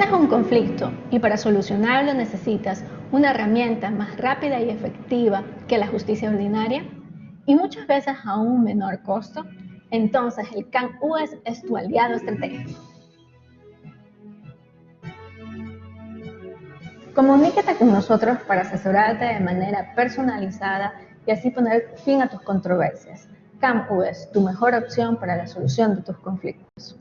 Tienes un conflicto y para solucionarlo necesitas una herramienta más rápida y efectiva que la justicia ordinaria y muchas veces a un menor costo. Entonces el CAN-US es tu aliado estratégico. Comunícate con nosotros para asesorarte de manera personalizada y así poner fin a tus controversias. CAN-US, tu mejor opción para la solución de tus conflictos.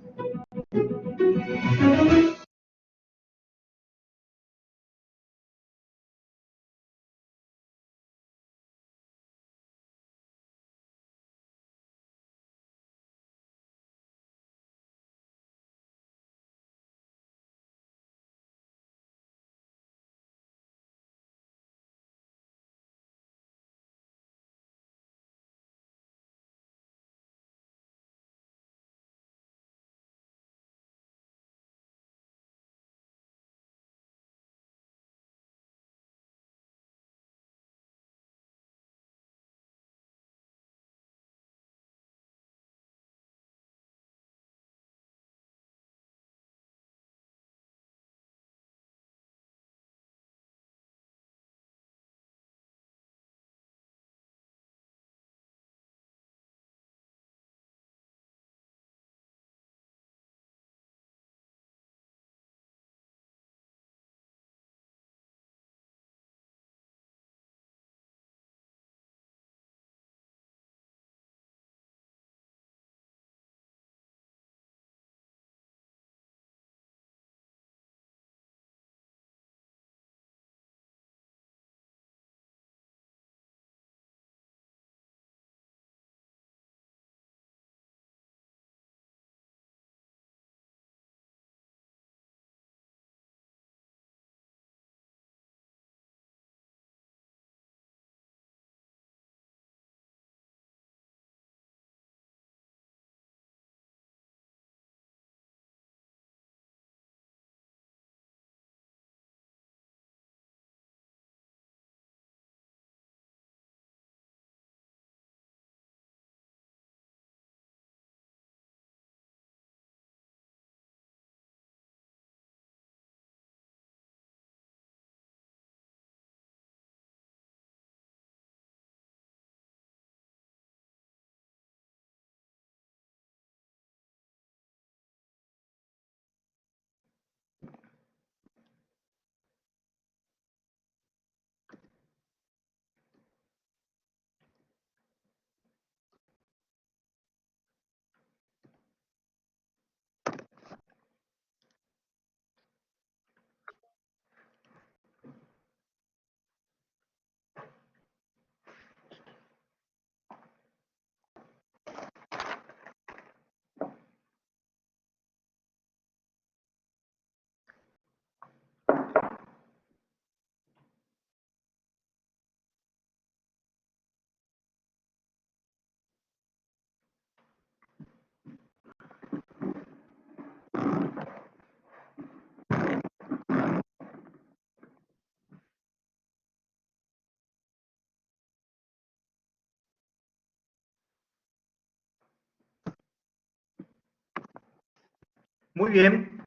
Muy bien,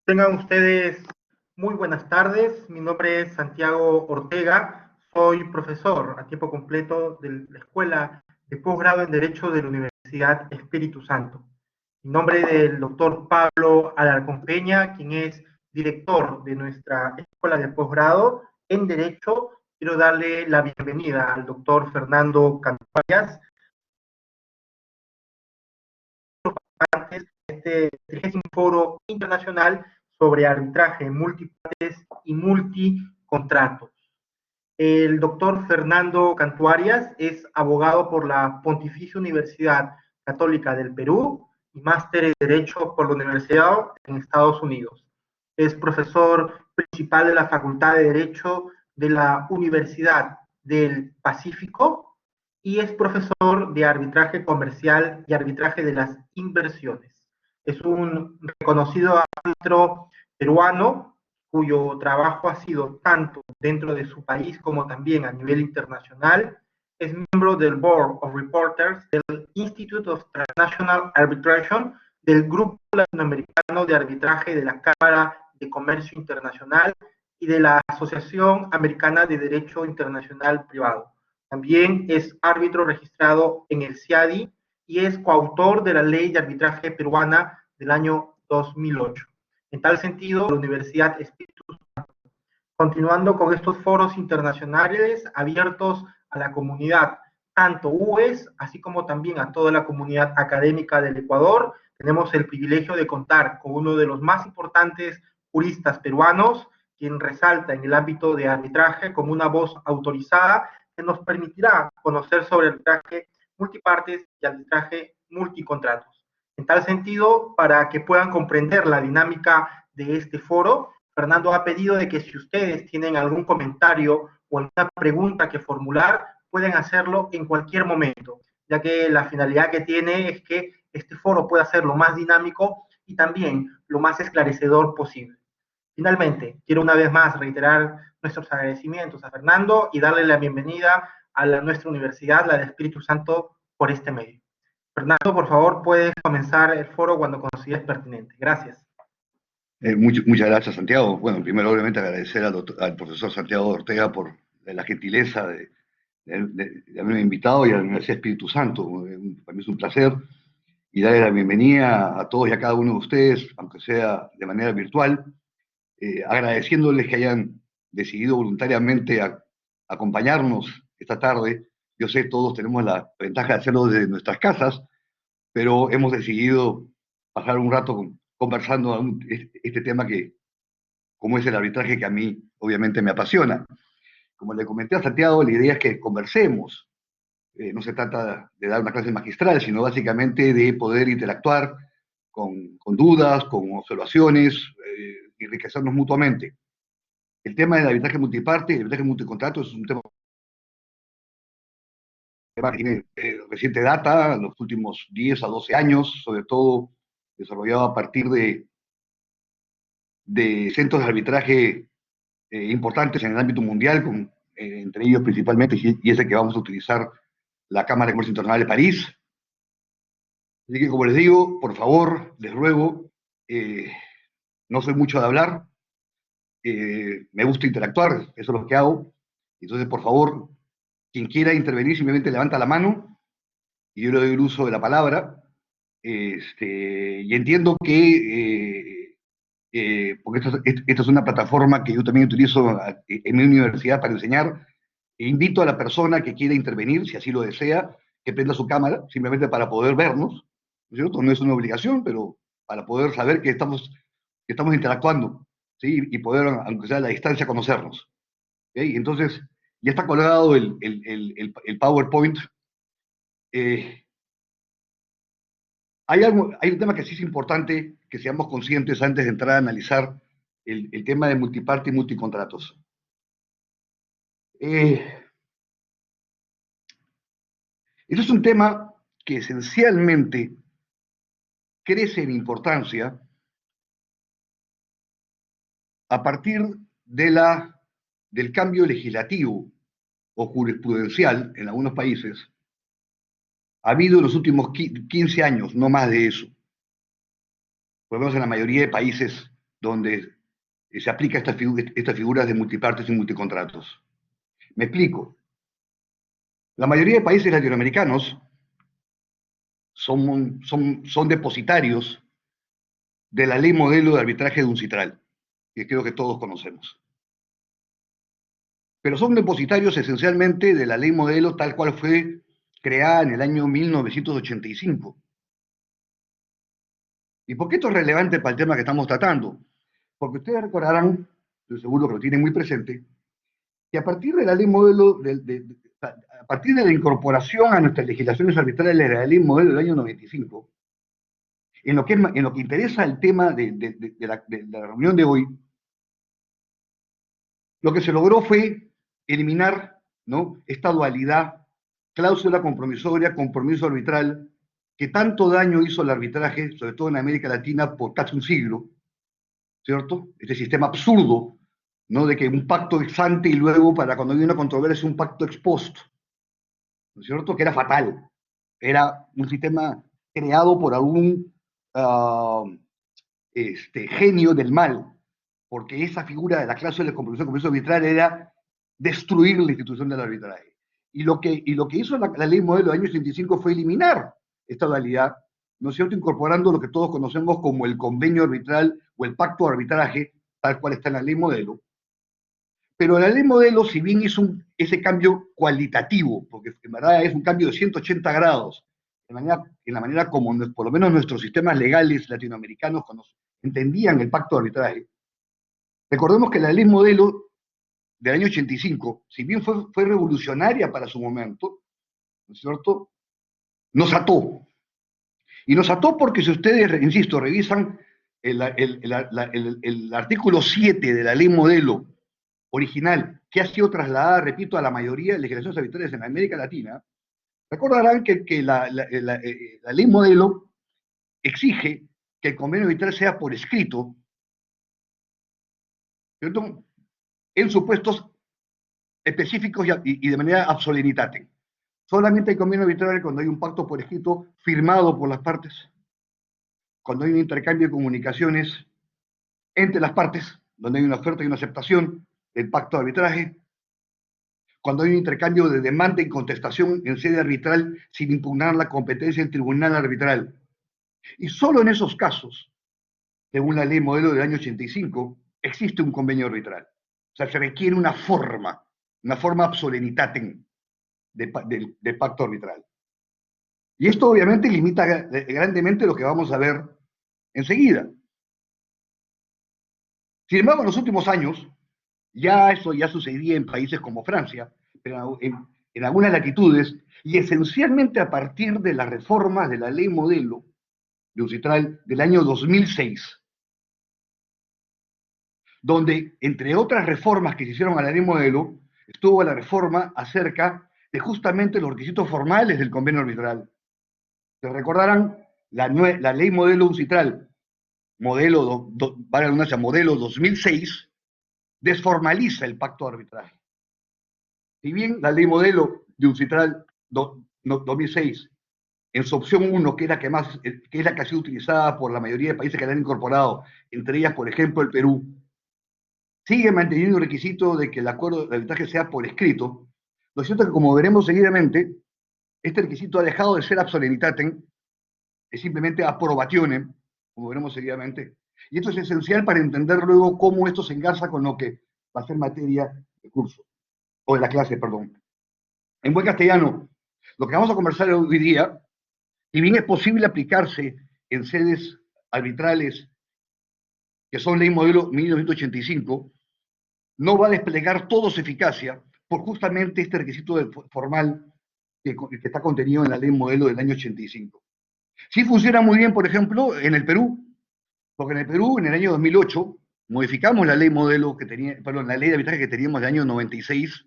tengan ustedes muy buenas tardes. Mi nombre es Santiago Ortega, soy profesor a tiempo completo de la Escuela de Posgrado en Derecho de la Universidad Espíritu Santo. En nombre del doctor Pablo Alarcón Peña, quien es director de nuestra Escuela de Posgrado en Derecho, quiero darle la bienvenida al doctor Fernando Cantuarias, este 30º Foro Internacional sobre Arbitraje Multipartes y Multicontratos. El doctor Fernando Cantuarias es abogado por la Pontificia Universidad Católica del Perú y máster en Derecho por la Universidad en Estados Unidos. Es profesor principal de la Facultad de Derecho de la Universidad del Pacífico y es profesor de arbitraje comercial y arbitraje de las inversiones. Es un reconocido árbitro peruano cuyo trabajo ha sido tanto dentro de su país como también a nivel internacional. Es miembro del Board of Reporters del Institute of Transnational Arbitration del Grupo Latinoamericano de Arbitraje de la Cámara de Comercio Internacional y de la Asociación Americana de Derecho Internacional Privado. También es árbitro registrado en el CIADI y es coautor de la Ley de Arbitraje Peruana del año 2008. En tal sentido, la Universidad Espíritu Santo, continuando con estos foros internacionales abiertos a la comunidad, tanto UES, así como también a toda la comunidad académica del Ecuador, tenemos el privilegio de contar con uno de los más importantes juristas peruanos, quien resalta en el ámbito de arbitraje como una voz autorizada que nos permitirá conocer sobre arbitraje multipartes y arbitraje multicontratos. En tal sentido, para que puedan comprender la dinámica de este foro, Fernando ha pedido de que si ustedes tienen algún comentario o alguna pregunta que formular, pueden hacerlo en cualquier momento, ya que la finalidad que tiene es que este foro pueda ser lo más dinámico y también lo más esclarecedor posible. Finalmente, quiero una vez más reiterar nuestros agradecimientos a Fernando y darle la bienvenida a nuestra universidad, la de Espíritu Santo, por este medio. Fernando, por favor, puedes comenzar el foro cuando consideres pertinente. Gracias. Muchas gracias, Santiago. Bueno, primero, obviamente, agradecer al profesor Santiago Ortega por la gentileza de haberme invitado y a la Universidad Espíritu Santo. Para mí es un placer y darle la bienvenida a todos y a cada uno de ustedes, aunque sea de manera virtual, agradeciéndoles que hayan decidido voluntariamente acompañarnos esta tarde. Yo sé, todos tenemos la ventaja de hacerlo desde nuestras casas, pero hemos decidido pasar un rato conversando este tema como es el arbitraje, que a mí obviamente me apasiona. Como le comenté a Santiago, la idea es que conversemos. No se trata de dar una clase magistral, sino básicamente de poder interactuar con dudas, con observaciones, enriquecernos mutuamente. El tema del arbitraje multiparte y el arbitraje multicontrato es un tema que tiene reciente data, en los últimos 10 a 12 años, sobre todo desarrollado a partir de centros de arbitraje importantes en el ámbito mundial, entre ellos principalmente, y ese que vamos a utilizar, la Cámara de Comercio Internacional de París. Así que, como les digo, por favor, les ruego, no soy mucho de hablar, me gusta interactuar, eso es lo que hago. Entonces, por favor, quien quiera intervenir simplemente levanta la mano y yo le doy el uso de la palabra. Y entiendo que, porque esta es una plataforma que yo también utilizo en mi universidad para enseñar, e invito a la persona que quiera intervenir, si así lo desea, que prenda su cámara, simplemente para poder vernos, ¿no es cierto? No es una obligación, pero para poder saber que estamos interactuando, ¿sí? Y poder, aunque sea a la distancia, conocernos. ¿Okay? Entonces, ya está colgado el PowerPoint. Hay un tema que sí es importante que seamos conscientes antes de entrar a analizar el tema de multiparte y multicontratos. Este es un tema que esencialmente crece en importancia a partir del cambio legislativo o jurisprudencial en algunos países. Ha habido en los últimos 15 años, no más de eso. Por lo menos en la mayoría de países donde se aplica estas figuras de multipartes y multicontratos. Me explico. La mayoría de países latinoamericanos son depositarios de la ley modelo de arbitraje de UNCITRAL, que creo que todos conocemos. Pero son depositarios esencialmente de la ley modelo tal cual fue creada en el año 1985. ¿Y por qué esto es relevante para el tema que estamos tratando? Porque ustedes recordarán, estoy seguro que lo tienen muy presente, que a partir de la ley modelo, a partir de la incorporación a nuestras legislaciones arbitrales de la ley modelo del año 95, en lo que interesa el tema de la reunión de hoy, lo que se logró fue eliminar, ¿no?, esta dualidad, cláusula compromisoria, compromiso arbitral, que tanto daño hizo al arbitraje, sobre todo en América Latina, por casi un siglo, ¿cierto? Este sistema absurdo, ¿no?, de que un pacto ex ante y luego, para cuando hay una controversia, un pacto ex post, ¿no es cierto?, que era fatal. Era un sistema creado por algún ah, genio del mal, porque esa figura de la cláusula de compromiso arbitral era destruir la institución del arbitraje. Y lo que hizo la ley modelo del año 85 fue eliminar esta modalidad, ¿no es cierto?, incorporando lo que todos conocemos como el convenio arbitral o el pacto de arbitraje, tal cual está en la ley modelo. Pero la ley modelo, si bien hizo ese cambio cualitativo, porque en verdad es un cambio de 180 grados, en la manera como por lo menos nuestros sistemas legales latinoamericanos entendían el pacto de arbitraje, recordemos que la ley modelo del año 85, si bien fue revolucionaria para su momento, ¿no es cierto?, nos ató. Y nos ató porque si ustedes, insisto, revisan el artículo 7 de la ley modelo original, que ha sido trasladada, repito, a la mayoría de legislaciones arbitrarias en América Latina, recordarán que la ley modelo exige que el convenio arbitral sea por escrito, ¿cierto?, en supuestos específicos y de manera absolenitate. Solamente hay convenio arbitral cuando hay un pacto por escrito firmado por las partes, cuando hay un intercambio de comunicaciones entre las partes, donde hay una oferta y una aceptación del pacto de arbitraje, cuando hay un intercambio de demanda y contestación en sede arbitral sin impugnar la competencia del tribunal arbitral. Y solo en esos casos, según la ley modelo del año 85, existe un convenio arbitral. O sea, se requiere una forma absolenitatem de pacto arbitral. Y esto obviamente limita grandemente lo que vamos a ver enseguida. Sin embargo, en los últimos años, eso ya sucedía en países como Francia, pero en algunas latitudes, y esencialmente a partir de las reformas de la ley modelo de UNCITRAL del año 2006, donde, entre otras reformas que se hicieron a la ley modelo, estuvo la reforma acerca de justamente los requisitos formales del convenio arbitral. Se recordarán, la ley modelo UNCITRAL, modelo 2006, desformaliza el pacto de arbitraje. Si bien la ley modelo de UNCITRAL 2006, en su opción 1, que es la que ha sido utilizada por la mayoría de países que la han incorporado, entre ellas, por ejemplo, el Perú, sigue manteniendo el requisito de que el acuerdo de arbitraje sea por escrito. Lo cierto es que, como veremos seguidamente, este requisito ha dejado de ser absolenitatem, es simplemente approbationem, como veremos seguidamente. Y esto es esencial para entender luego cómo esto se engarza con lo que va a ser materia del curso, o de la clase, perdón. En buen castellano, lo que vamos a conversar hoy día, si bien es posible aplicarse en sedes arbitrales que son ley modelo 1985, no va a desplegar toda su eficacia por justamente este requisito formal que está contenido en la ley modelo del año 85. Sí funciona muy bien, por ejemplo, en el Perú, porque en el Perú, en el año 2008, modificamos la ley modelo la ley de arbitraje que teníamos del año 96,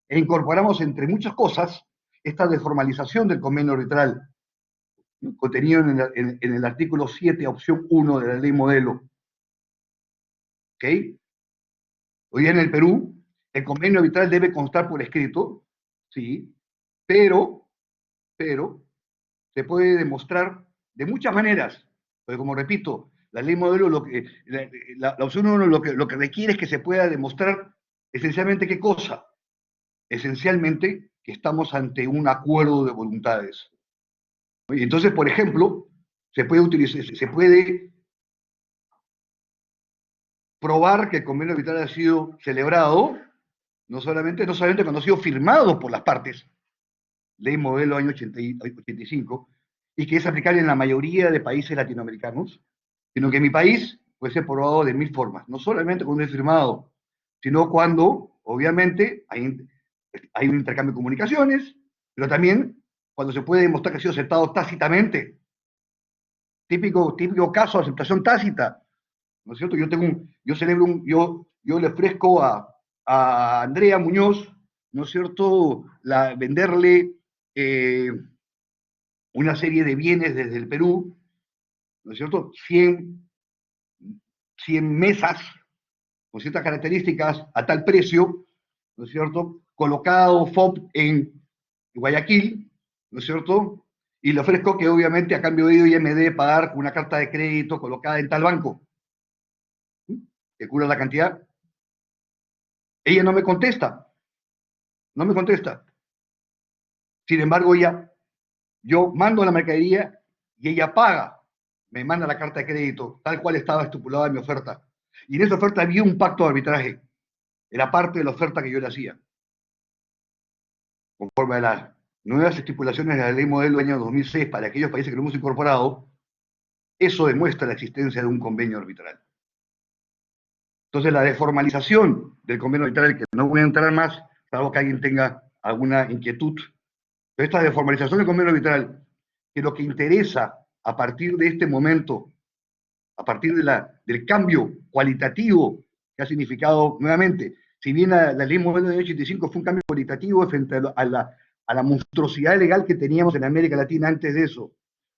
e incorporamos, entre muchas cosas, esta desformalización del convenio arbitral, contenido en el artículo 7, opción 1 de la ley modelo. ¿Ok? Hoy día en el Perú, el convenio arbitral debe constar por escrito, sí, pero se puede demostrar de muchas maneras, porque como repito, la ley modelo, la opción 1 lo que requiere es que se pueda demostrar esencialmente ¿qué cosa? Esencialmente que estamos ante un acuerdo de voluntades. Y entonces, por ejemplo, se puede probar que el convenio arbitral ha sido celebrado, no solamente cuando ha sido firmado por las partes, ley modelo año 85, y que es aplicable en la mayoría de países latinoamericanos, sino que en mi país puede ser probado de 1000 formas, no solamente cuando es firmado, sino cuando, obviamente, hay un intercambio de comunicaciones, pero también cuando se puede demostrar que ha sido aceptado tácitamente. Típico caso de aceptación tácita, ¿no es cierto? Yo le ofrezco a Andrea Muñoz, ¿no es cierto?, venderle una serie de bienes desde el Perú, ¿no es cierto?, 100 mesas con ciertas características a tal precio, ¿no es cierto?, colocado FOB en Guayaquil, ¿no es cierto?, y le ofrezco que obviamente a cambio de ello ella me debe pagar con una carta de crédito colocada en tal banco, que cubra la cantidad. Ella no me contesta, no me contesta. Sin embargo, yo mando la mercadería y ella paga, me manda la carta de crédito, tal cual estaba estipulada en mi oferta. Y en esa oferta había un pacto de arbitraje, era parte de la oferta que yo le hacía. Conforme a las nuevas estipulaciones de la ley modelo del año 2006 para aquellos países que lo hemos incorporado, eso demuestra la existencia de un convenio arbitral. Entonces, la deformalización del convenio arbitral, que no voy a entrar más, salvo que alguien tenga alguna inquietud, pero esta deformalización del convenio arbitral, que lo que interesa a partir de este momento, a partir del cambio cualitativo que ha significado nuevamente, si bien la ley modelo de 85 fue un cambio cualitativo frente a la monstruosidad legal que teníamos en América Latina antes de eso,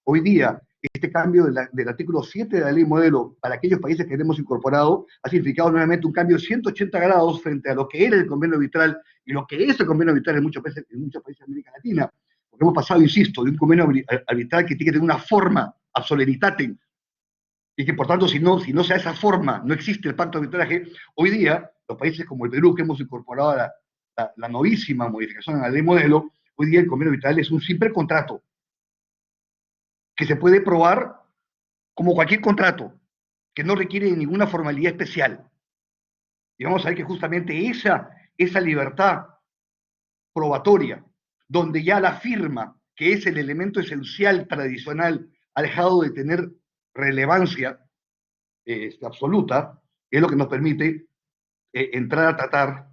hoy día este cambio del artículo 7 de la ley modelo para aquellos países que hemos incorporado ha significado nuevamente un cambio de 180 grados frente a lo que era el convenio arbitral y lo que es el convenio arbitral en muchos países de América Latina. Porque hemos pasado, insisto, de un convenio arbitral que tiene que tener una forma absolenitatem, y que por tanto si no sea esa forma, no existe el pacto de arbitraje. Hoy día, los países como el Perú, que hemos incorporado la novísima modificación a la ley modelo, hoy día el convenio arbitral es un simple contrato que se puede probar como cualquier contrato, que no requiere ninguna formalidad especial. Y vamos a ver que justamente esa libertad probatoria, donde ya la firma, que es el elemento esencial tradicional, ha dejado de tener relevancia absoluta, es lo que nos permite entrar a tratar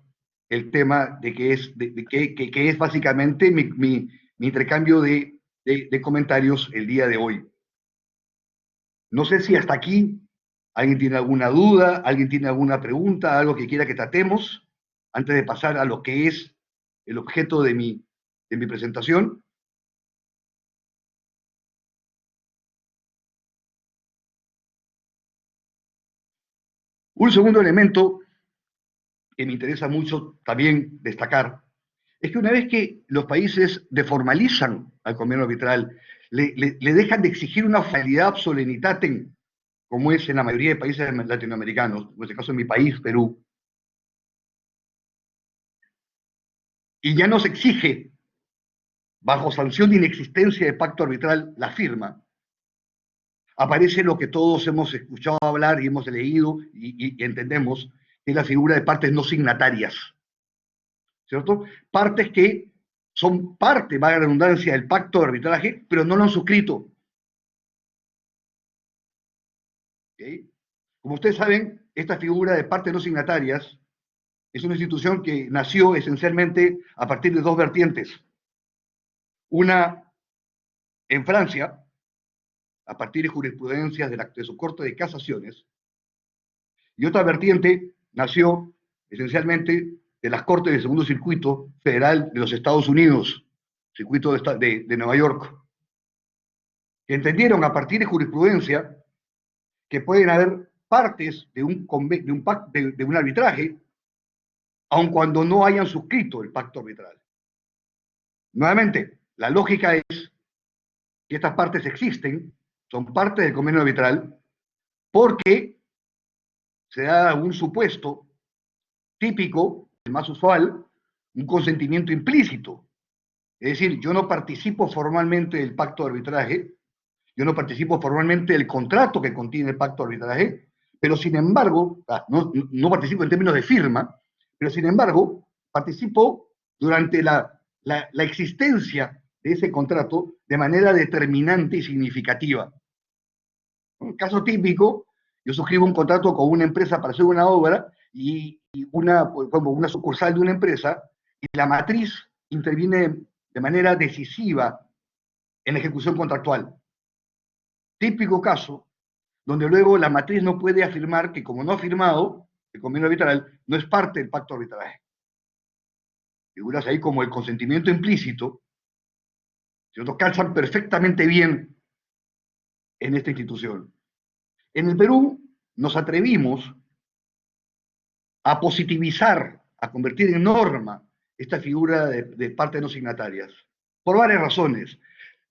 el tema de que es básicamente mi intercambio de comentarios el día de hoy. No sé si hasta aquí alguien tiene alguna duda, alguien tiene alguna pregunta, algo que quiera que tratemos, antes de pasar a lo que es el objeto de mi presentación. Un segundo elemento que me interesa mucho también destacar es que una vez que los países deformalizan al convenio arbitral, le dejan de exigir una formalidad absolenitatem, como es en la mayoría de países latinoamericanos, en este caso en mi país, Perú, y ya no se exige, bajo sanción de inexistencia de pacto arbitral, la firma, aparece lo que todos hemos escuchado hablar y hemos leído y entendemos, que es la figura de partes no signatarias, ¿cierto? Partes que son parte, valga la redundancia, del pacto de arbitraje, pero no lo han suscrito. ¿Okay? Como ustedes saben, esta figura de partes no signatarias es una institución que nació esencialmente a partir de dos vertientes. Una en Francia, a partir de jurisprudencias de su Corte de Casaciones, y otra vertiente nació esencialmente de las Cortes del Segundo Circuito Federal de los Estados Unidos, circuito de Nueva York, que entendieron a partir de jurisprudencia que pueden haber partes de un arbitraje, aun cuando no hayan suscrito el pacto arbitral. Nuevamente, la lógica es que estas partes existen, son parte del convenio arbitral, porque se da un supuesto típico, el más usual, un consentimiento implícito. Es decir, yo no participo formalmente del pacto de arbitraje, yo no participo formalmente del contrato que contiene el pacto de arbitraje, pero sin embargo, no participo en términos de firma, pero sin embargo, participo durante la existencia de ese contrato de manera determinante y significativa. Un caso típico, yo suscribo un contrato con una empresa para hacer una obra y una sucursal de una empresa, y la matriz interviene de manera decisiva en la ejecución contractual. Típico caso donde luego la matriz no puede afirmar que, como no ha firmado el convenio arbitral, no es parte del pacto de arbitraje. Figuras ahí como el consentimiento implícito, ¿cierto? Calzan perfectamente bien en esta institución. En el Perú nos atrevimos a positivizar, a convertir en norma esta figura de partes no signatarias, por varias razones.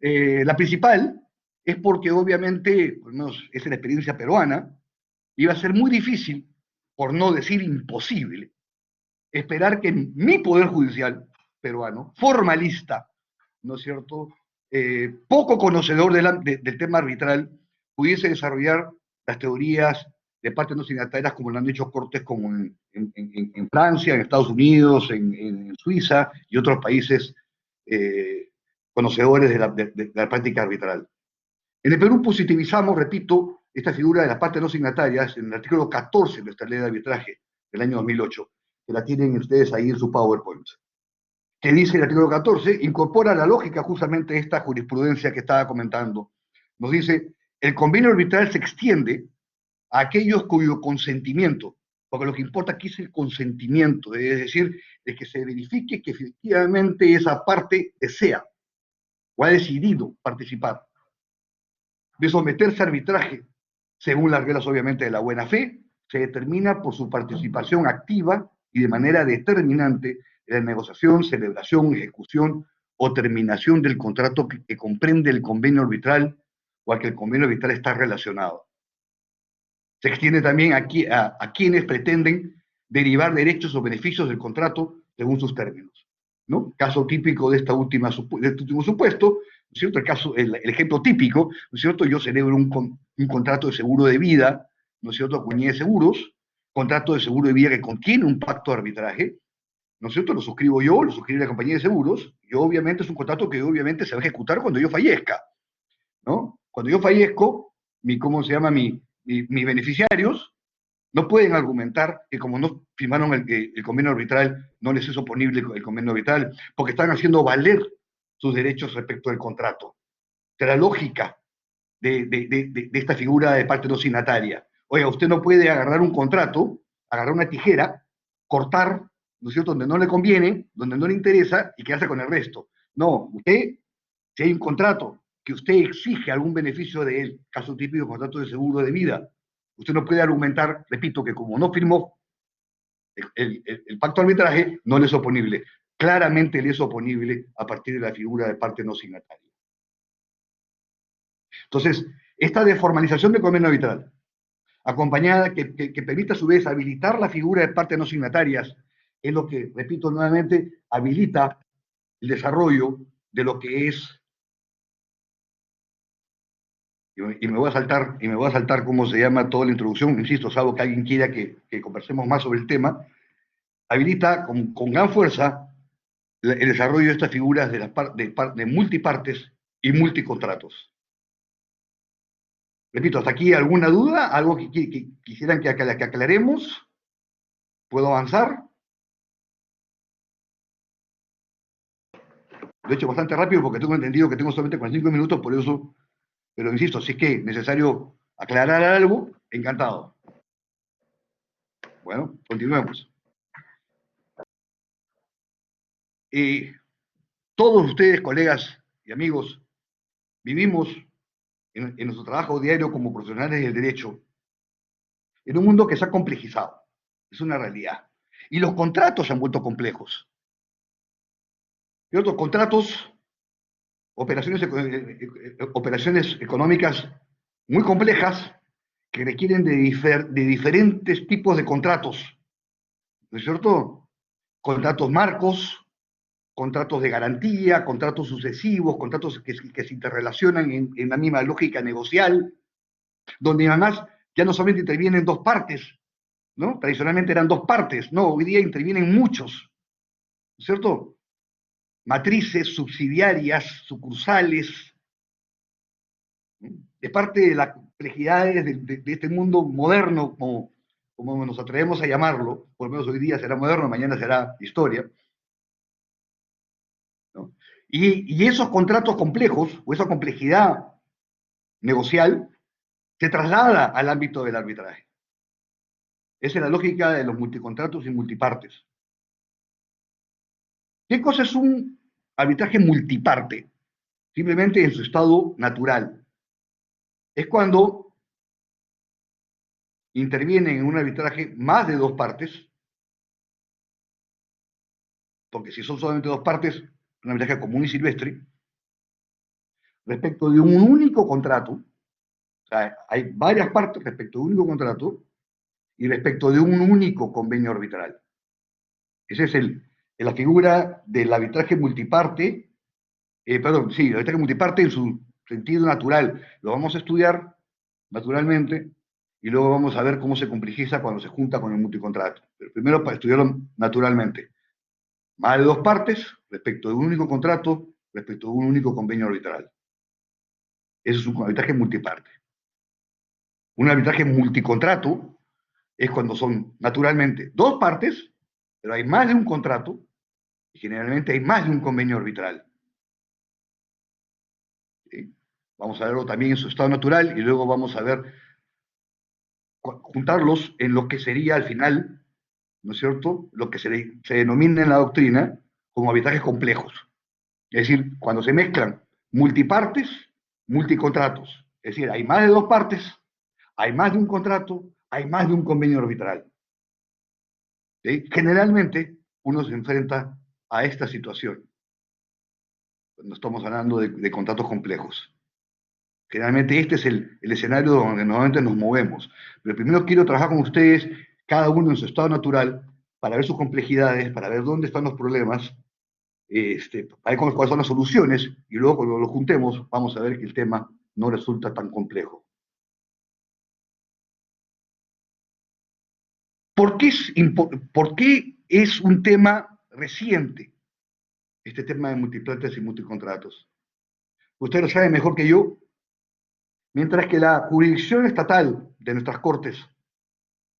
La principal es porque obviamente, por lo menos esa es la experiencia peruana, iba a ser muy difícil, por no decir imposible, esperar que mi Poder Judicial peruano, formalista, ¿no es cierto?, poco conocedor del tema arbitral, pudiese desarrollar las teorías de partes no signatarias como lo han hecho cortes como en Francia, en Estados Unidos, en Suiza y otros países conocedores de la práctica arbitral. En el Perú positivizamos, repito, esta figura de las partes no signatarias en el artículo 14 de nuestra ley de arbitraje del año 2008, que la tienen ustedes ahí en su PowerPoint, que dice el artículo 14, incorpora la lógica justamente de esta jurisprudencia que estaba comentando. Nos dice, el convenio arbitral se extiende a aquellos cuyo consentimiento, porque lo que importa aquí es el consentimiento, es decir, de que se verifique que efectivamente esa parte desea o ha decidido participar, de someterse a arbitraje, según las reglas obviamente de la buena fe, se determina por su participación activa y de manera determinante en la negociación, celebración, ejecución o terminación del contrato que comprende el convenio arbitral o al que el convenio arbitral está relacionado. Se extiende también aquí a quienes pretenden derivar derechos o beneficios del contrato según sus términos, ¿no? Caso típico de este último supuesto, ¿no es cierto? El ejemplo típico, ¿no es cierto? Yo celebro un contrato de seguro de vida, ¿no es cierto? Compañía de seguros, contrato de seguro de vida que contiene un pacto de arbitraje, ¿no es cierto? Lo suscribo yo, lo suscribe la compañía de seguros, y obviamente es un contrato que obviamente se va a ejecutar cuando yo fallezca, ¿no? Cuando yo fallezco, ¿cómo se llama? Mis beneficiarios no pueden argumentar que como no firmaron el convenio arbitral, no les es oponible el convenio arbitral, porque están haciendo valer sus derechos respecto del contrato. De la lógica de esta figura de parte no signataria. Oiga, usted no puede agarrar un contrato, agarrar una tijera, cortar, ¿no es cierto?, donde no le conviene, donde no le interesa, y quedarse con el resto. No, usted, si hay un contrato que usted exige algún beneficio de él, caso típico, contrato de seguro de vida, usted no puede argumentar, repito, que como no firmó el pacto de arbitraje, no le es oponible. Claramente le es oponible a partir de la figura de parte no signataria. Entonces, esta deformalización del convenio arbitral, acompañada que permite a su vez habilitar la figura de partes no signatarias, es lo que, repito nuevamente, habilita el desarrollo de lo que es, y me voy a saltar cómo se llama toda la introducción, insisto, salvo que alguien quiera que conversemos más sobre el tema, habilita con gran fuerza el desarrollo de estas figuras de multipartes y multicontratos. Repito, ¿hasta aquí alguna duda? ¿Algo que quisieran que aclaremos? ¿Puedo avanzar? Lo he hecho bastante rápido porque tengo entendido que tengo solamente 45 minutos, por eso, pero insisto, si es que es necesario aclarar algo, encantado. Bueno, continuemos. Todos ustedes, colegas y amigos, vivimos en nuestro trabajo diario como profesionales del derecho en un mundo que se ha complejizado. Es una realidad. Y los contratos se han vuelto complejos. Y otros contratos, operaciones económicas muy complejas que requieren de diferentes tipos de contratos. ¿No es cierto? Contratos marcos, contratos de garantía, contratos sucesivos, contratos que se interrelacionan en la misma lógica negocial, donde además ya no solamente intervienen dos partes, ¿no? Tradicionalmente eran dos partes, no, hoy día intervienen muchos, ¿no es cierto? Matrices, subsidiarias, sucursales, ¿no? De parte de las complejidades de este mundo moderno, como nos atrevemos a llamarlo, por lo menos hoy día será moderno, mañana será historia, ¿no? Y esos contratos complejos, o esa complejidad negocial, se traslada al ámbito del arbitraje. Esa es la lógica de los multicontratos y multipartes. ¿Qué cosa es un arbitraje multiparte? Simplemente en su estado natural. Es cuando intervienen en un arbitraje más de dos partes, porque si son solamente dos partes, un arbitraje común y silvestre, respecto de un único contrato, o sea, hay varias partes respecto de un único contrato y respecto de un único convenio arbitral. Esa es la figura del arbitraje multiparte, el arbitraje multiparte en su sentido natural. Lo vamos a estudiar naturalmente y luego vamos a ver cómo se complejiza cuando se junta con el multicontrato. Pero primero para estudiarlo naturalmente. Más de dos partes respecto de un único contrato, respecto de un único convenio arbitral. Eso es un arbitraje multiparte. Un arbitraje multicontrato es cuando son naturalmente dos partes, pero hay más de un contrato y generalmente hay más de un convenio arbitral. ¿Sí? Vamos a verlo también en su estado natural y luego vamos a ver, juntarlos en lo que sería al final, ¿no es cierto?, lo que se denomina en la doctrina como arbitrajes complejos. Es decir, cuando se mezclan multipartes, multicontratos. Es decir, hay más de dos partes, hay más de un contrato, hay más de un convenio arbitral. ¿Sí? Generalmente uno se enfrenta a esta situación cuando estamos hablando de contratos complejos. Generalmente este es el escenario donde normalmente nos movemos. Pero primero quiero trabajar con ustedes, cada uno en su estado natural, para ver sus complejidades, para ver dónde están los problemas, para ver cuáles son las soluciones, y luego cuando lo juntemos vamos a ver que el tema no resulta tan complejo. ¿Por qué es un tema reciente este tema de multiplates y multicontratos? Ustedes lo saben mejor que yo. Mientras que la jurisdicción estatal de nuestras cortes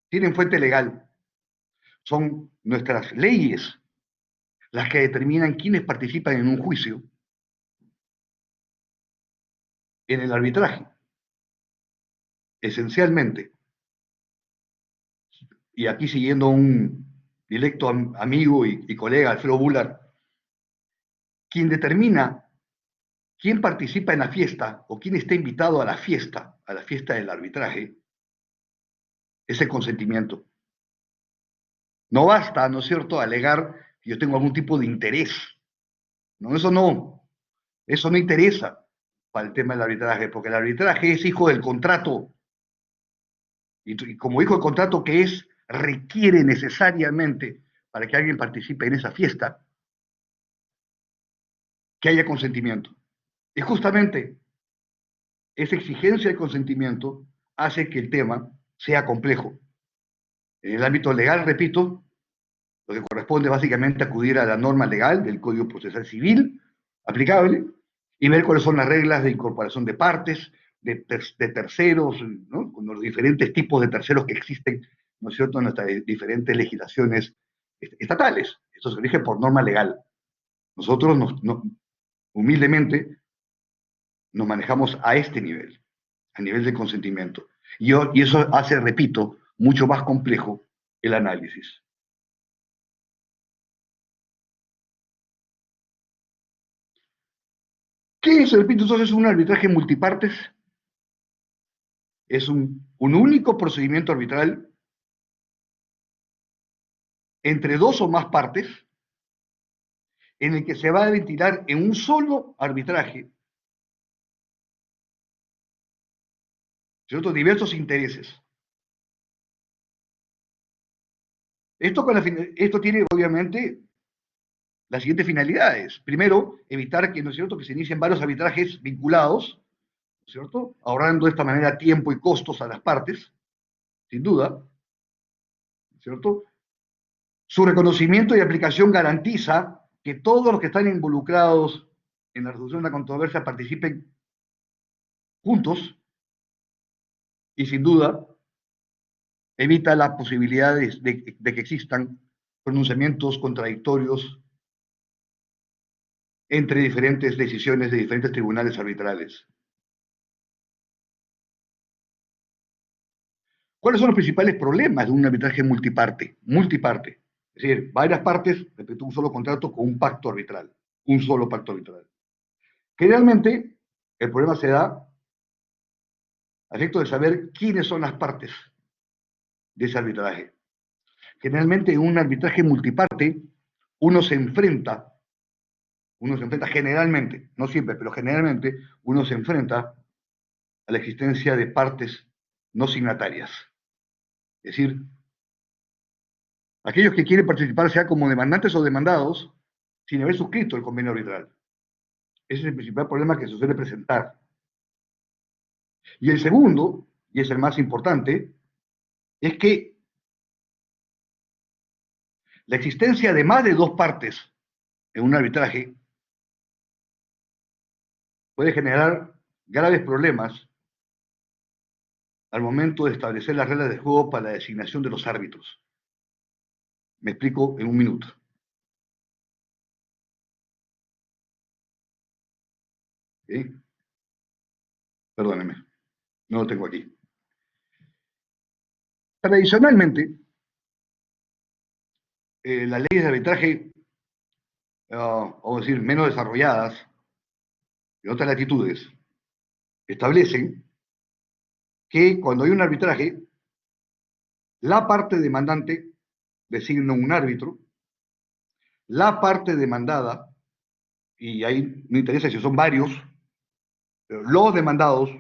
tiene fuente legal, son nuestras leyes las que determinan quiénes participan en un juicio, en el arbitraje, esencialmente. Y aquí siguiendo un directo amigo y colega, Alfredo Bular, quien determina quién participa en la fiesta o quién está invitado a la fiesta del arbitraje, es el consentimiento. No basta, ¿no es cierto?, alegar que yo tengo algún tipo de interés. No, eso no interesa para el tema del arbitraje, porque el arbitraje es hijo del contrato. Y como hijo del contrato que es, requiere necesariamente, para que alguien participe en esa fiesta, que haya consentimiento. Y justamente esa exigencia de consentimiento hace que el tema sea complejo. En el ámbito legal, repito, lo que corresponde básicamente a acudir a la norma legal del Código Procesal Civil aplicable y ver cuáles son las reglas de incorporación de partes, de terceros, ¿no?, con los diferentes tipos de terceros que existen, ¿no es cierto?, en nuestras diferentes legislaciones estatales. Esto se rige por norma legal. Nosotros, humildemente, nos manejamos a este nivel, a nivel de consentimiento. Y eso hace, repito, mucho más complejo el análisis. ¿Qué es, repito, entonces un arbitraje multipartes? Es un único procedimiento arbitral entre dos o más partes en el que se va a ventilar en un solo arbitraje diversos intereses. Esto tiene obviamente las siguientes finalidades. Primero, evitar que, ¿no es cierto?, que se inicien varios arbitrajes vinculados, ¿no es cierto?, ahorrando de esta manera tiempo y costos a las partes, sin duda, ¿no es cierto? Su reconocimiento y aplicación garantiza que todos los que están involucrados en la resolución de la controversia participen juntos y, sin duda, evita la posibilidad de que existan pronunciamientos contradictorios entre diferentes decisiones de diferentes tribunales arbitrales. ¿Cuáles son los principales problemas de un arbitraje multiparte? Multiparte. Es decir, varias partes, respecto a un solo contrato con un pacto arbitral. Un solo pacto arbitral. Generalmente, el problema se da a efecto de saber quiénes son las partes de ese arbitraje. Generalmente, en un arbitraje multiparte, uno se enfrenta uno se enfrenta generalmente, no siempre, pero generalmente, uno se enfrenta a la existencia de partes no signatarias. Es decir, aquellos que quieren participar sea como demandantes o demandados sin haber suscrito el convenio arbitral. Ese es el principal problema que se suele presentar. Y el segundo, y es el más importante, es que la existencia de más de dos partes en un arbitraje puede generar graves problemas al momento de establecer las reglas de juego para la designación de los árbitros. Me explico en un minuto. ¿Sí? Perdónenme, no lo tengo aquí. Tradicionalmente, las leyes de arbitraje, vamos a decir, menos desarrolladas, en otras latitudes, establecen que cuando hay un arbitraje, la parte demandante designa un árbitro, la parte demandada, y ahí no interesa si son varios, pero los demandados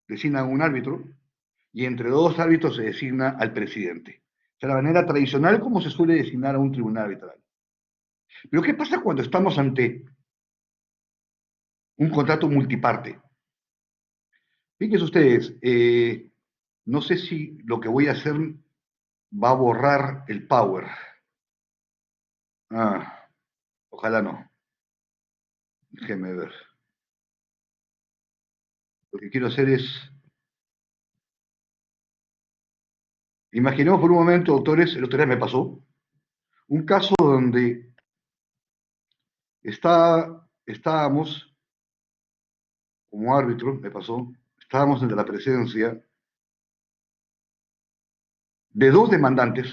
designan un árbitro, y entre dos árbitros se designa al presidente. De la manera tradicional como se suele designar a un tribunal arbitral. Pero ¿qué pasa cuando estamos ante un contrato multiparte? Fíjense ustedes, no sé si lo que voy a hacer va a borrar el power. Ojalá no. Déjenme ver. Lo que quiero hacer es... Imaginemos por un momento, doctores, el otro día me pasó, un caso donde estábamos, como árbitro, me pasó, estábamos entre la presencia de dos demandantes,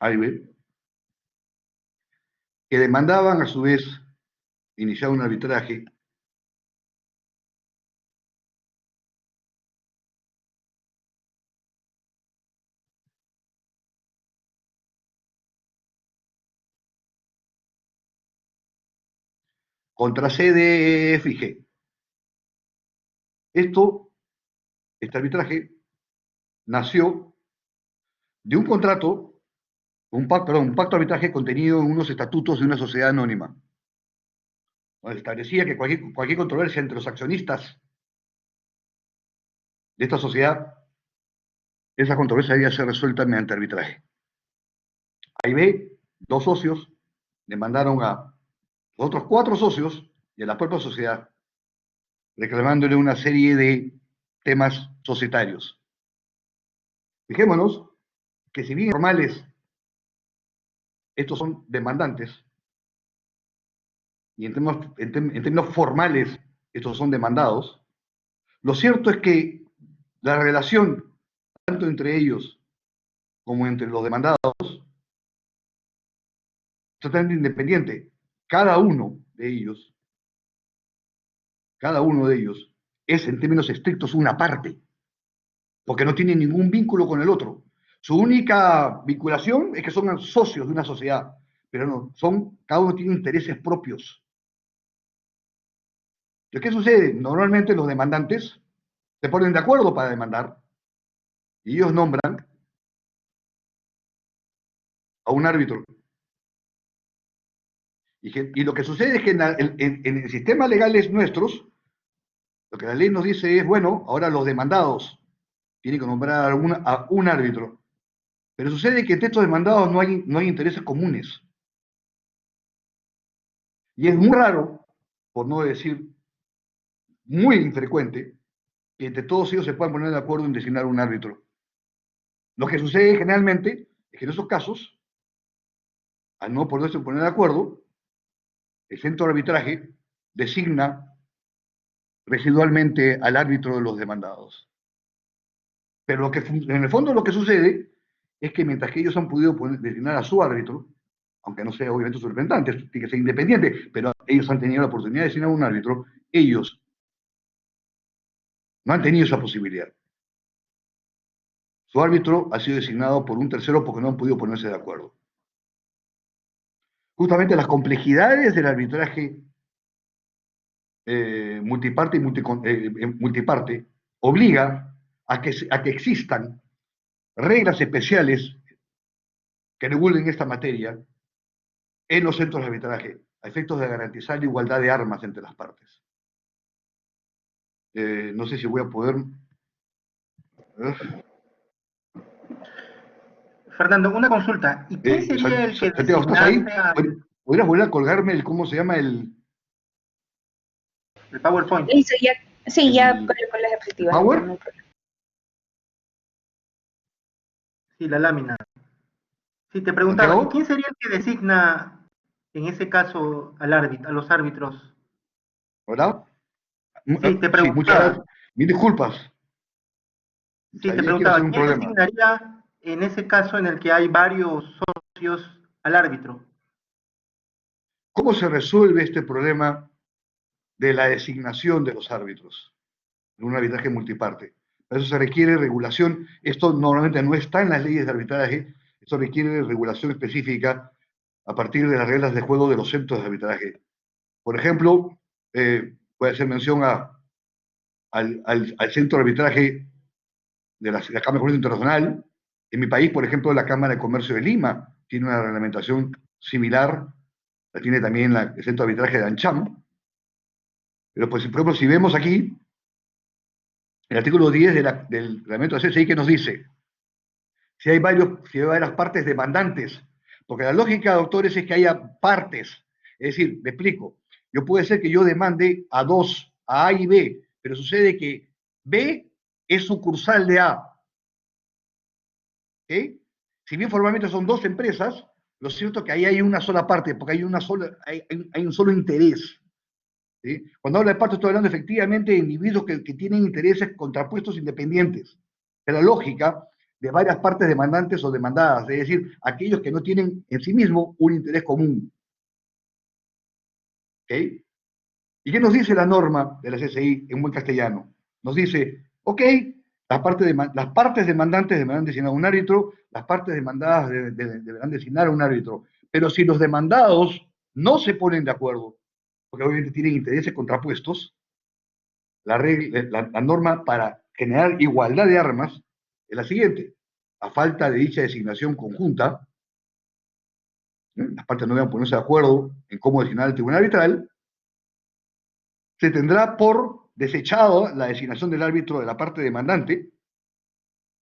ahí ve, que demandaban a su vez iniciar un arbitraje contra CDF y G. Este arbitraje nació de un contrato, un pacto de arbitraje contenido en unos estatutos de una sociedad anónima. Donde establecía que cualquier controversia entre los accionistas de esta sociedad, esa controversia debía ser resuelta mediante arbitraje. Ahí ve, dos socios demandaron a los otros cuatro socios y a la propia sociedad, reclamándole una serie de temas societarios. Fijémonos que si bien formales estos son demandantes, y en términos formales estos son demandados, lo cierto es que la relación, tanto entre ellos como entre los demandados, es totalmente independiente. Cada uno de ellos es en términos estrictos una parte, porque no tiene ningún vínculo con el otro. Su única vinculación es que son socios de una sociedad, pero no, cada uno tiene intereses propios. Entonces, ¿qué sucede? Normalmente los demandantes se ponen de acuerdo para demandar y ellos nombran a un árbitro. Y lo que sucede es que en el sistema legales nuestros, lo que la ley nos dice es, bueno, ahora los demandados tienen que nombrar a un árbitro. Pero sucede que entre estos demandados no hay intereses comunes. Y es muy raro, por no decir muy infrecuente, que entre todos ellos se puedan poner de acuerdo en designar un árbitro. Lo que sucede generalmente es que en esos casos, al no poderse poner de acuerdo, el centro de arbitraje designa residualmente al árbitro de los demandados. Pero en el fondo lo que sucede es que mientras que ellos han podido designar a su árbitro, aunque no sea obviamente su representante, tiene que ser independiente, pero ellos han tenido la oportunidad de designar un árbitro, ellos no han tenido esa posibilidad. Su árbitro ha sido designado por un tercero porque no han podido ponerse de acuerdo. justamente las complejidades del arbitraje multiparte y multiparte obliga a que existan reglas especiales que regulen esta materia en los centros de arbitraje, a efectos de garantizar la igualdad de armas entre las partes. No sé si voy a poder... Fernando, una consulta. ¿Y quién sería el que Santiago, ¿estás ahí? designase al ¿Podrías volver a colgarme el, cómo se llama el PowerPoint? Listo, ya, sí, ya el coloco las diapositivas. Power? No hay problema. Sí, la lámina. Sí, te preguntaba, ¿y ¿Santiago? quién sería el que designa, en ese caso, al árbitro, a los árbitros? ¿Verdad? Sí, te Sí, muchas preguntaba. gracias. Mil disculpas. Sí, te Sabía que iba a ser preguntaba, un ¿quién problema. designaría en ese caso en el que hay varios socios al árbitro? ¿Cómo se resuelve este problema de la designación de los árbitros en un arbitraje multiparte? Para eso se requiere regulación. Esto normalmente no está en las leyes de arbitraje. Esto requiere regulación específica a partir de las reglas de juego de los centros de arbitraje. Por ejemplo, voy a hacer mención al centro de arbitraje de la Cámara de Comercio Internacional. En mi país, por ejemplo, la Cámara de Comercio de Lima tiene una reglamentación similar, la tiene también el centro de arbitraje de ANCHAM. Pero, pues, por ejemplo, si vemos aquí, el artículo 10 del reglamento de CSI, que nos dice, si hay varias partes demandantes, porque la lógica, doctores, es que haya partes. Es decir, me explico, yo puede ser que yo demande a dos, a A y B, pero sucede que B es sucursal de A. ¿Okay? Si bien formalmente son dos empresas, lo cierto es que ahí hay una sola parte, porque hay un solo interés. ¿Sí? Cuando hablo de parte, estoy hablando efectivamente de individuos que tienen intereses contrapuestos independientes. Es la lógica de varias partes demandantes o demandadas, es decir, aquellos que no tienen en sí mismo un interés común. ¿Okay? ¿Y qué nos dice la norma de la CSI en buen castellano? Nos dice, ok, las partes demandantes deberán designar un árbitro, las partes demandadas deberán designar un árbitro, pero si los demandados no se ponen de acuerdo, porque obviamente tienen intereses contrapuestos, la norma para generar igualdad de armas es la siguiente: a falta de dicha designación conjunta, las partes no deben ponerse de acuerdo en cómo designar el tribunal arbitral, se tendrá por desechado la designación del árbitro de la parte demandante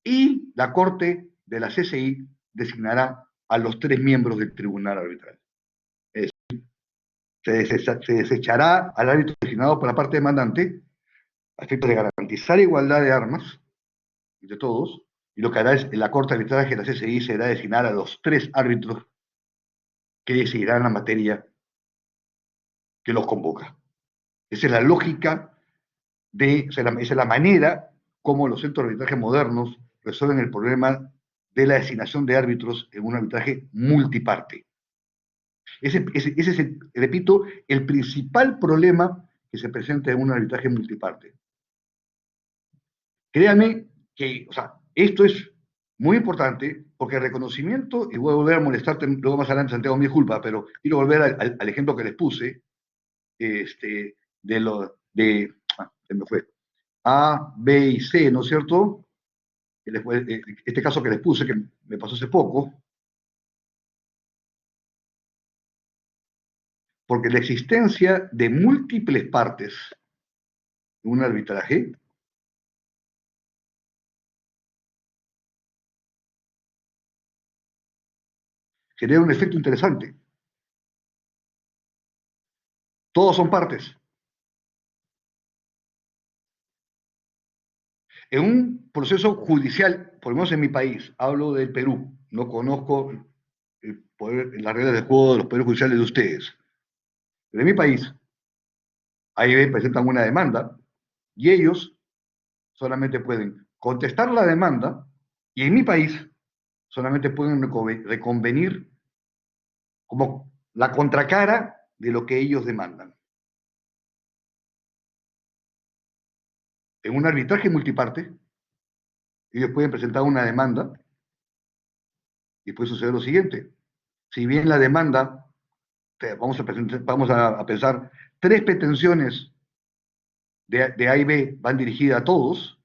y la Corte de la CSI designará a los 3 miembros del tribunal arbitral. Es decir, se desechará al árbitro designado por la parte demandante a efectos de garantizar igualdad de armas de todos, y lo que hará es la Corte de Arbitraje de la CSI será designar a los 3 árbitros que decidirán la materia que los convoca. Esa es la lógica esa es la manera como los centros de arbitraje modernos resuelven el problema de la designación de árbitros en un arbitraje multiparte. Ese es, repito, el principal problema que se presenta en un arbitraje multiparte. Créanme que, o sea, esto es muy importante porque el reconocimiento, y voy a volver a molestarte luego más adelante, Santiago, mi disculpa, pero quiero volver al ejemplo que les puse, se me fue, A, B y C, ¿no es cierto? Este caso que les puse, que me pasó hace poco, porque la existencia de múltiples partes en un arbitraje genera un efecto interesante. Todos son partes. En un proceso judicial, por lo menos en mi país, hablo del Perú, no conozco las reglas de juego de los poderes judiciales de ustedes, pero en mi país, ahí presentan una demanda y ellos solamente pueden contestar la demanda y en mi país solamente pueden reconvenir como la contracara de lo que ellos demandan. En un arbitraje multiparte, ellos pueden presentar una demanda y puede suceder lo siguiente. Si bien la demanda vamos a pensar, tres pretensiones de A y B van dirigidas a todos,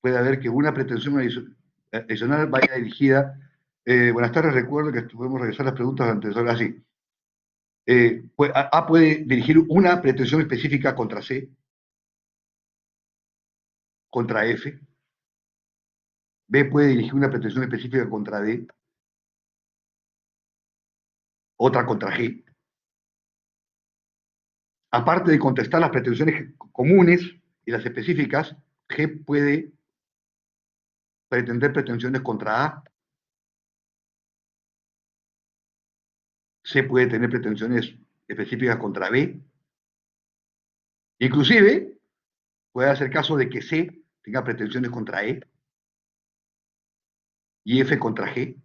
puede haber que una pretensión adicional vaya dirigida. Buenas tardes, recuerdo que podemos revisar las preguntas antes, ahora sí. A puede dirigir una pretensión específica contra C, contra F. B puede dirigir una pretensión específica contra D, otra contra G. Aparte de contestar las pretensiones comunes y las específicas, G puede pretender pretensiones contra A. C puede tener pretensiones específicas contra B. Inclusive, puede hacer caso de que C tenga pretensiones contra E y F contra G.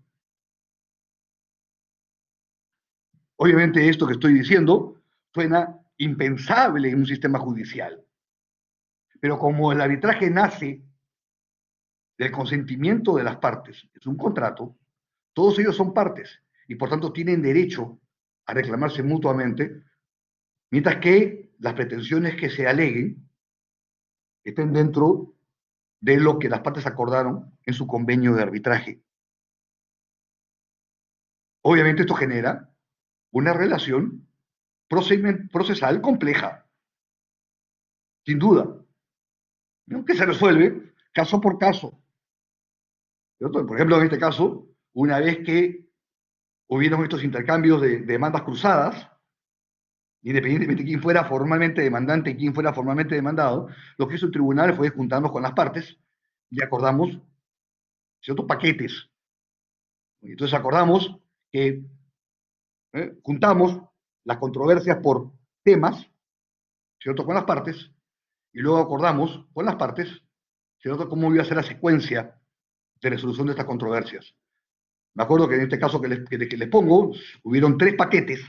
Obviamente esto que estoy diciendo suena impensable en un sistema judicial. Pero como el arbitraje nace del consentimiento de las partes, es un contrato, todos ellos son partes y por tanto tienen derecho a reclamarse mutuamente, mientras que las pretensiones que se aleguen estén dentro de lo que las partes acordaron en su convenio de arbitraje. Obviamente esto genera una relación procesal compleja, sin duda, ¿no? Que se resuelve caso por caso. Por ejemplo, en este caso, una vez que hubieron estos intercambios de demandas cruzadas, independientemente de quién fuera formalmente demandante y quién fuera formalmente demandado, lo que hizo el tribunal fue juntarnos con las partes y acordamos ciertos paquetes. Entonces acordamos que juntamos las controversias por temas, ¿cierto?, con las partes, y luego acordamos con las partes, ¿cierto?, cómo iba a ser la secuencia de resolución de estas controversias. Me acuerdo que en este caso que les pongo, hubieron 3 paquetes.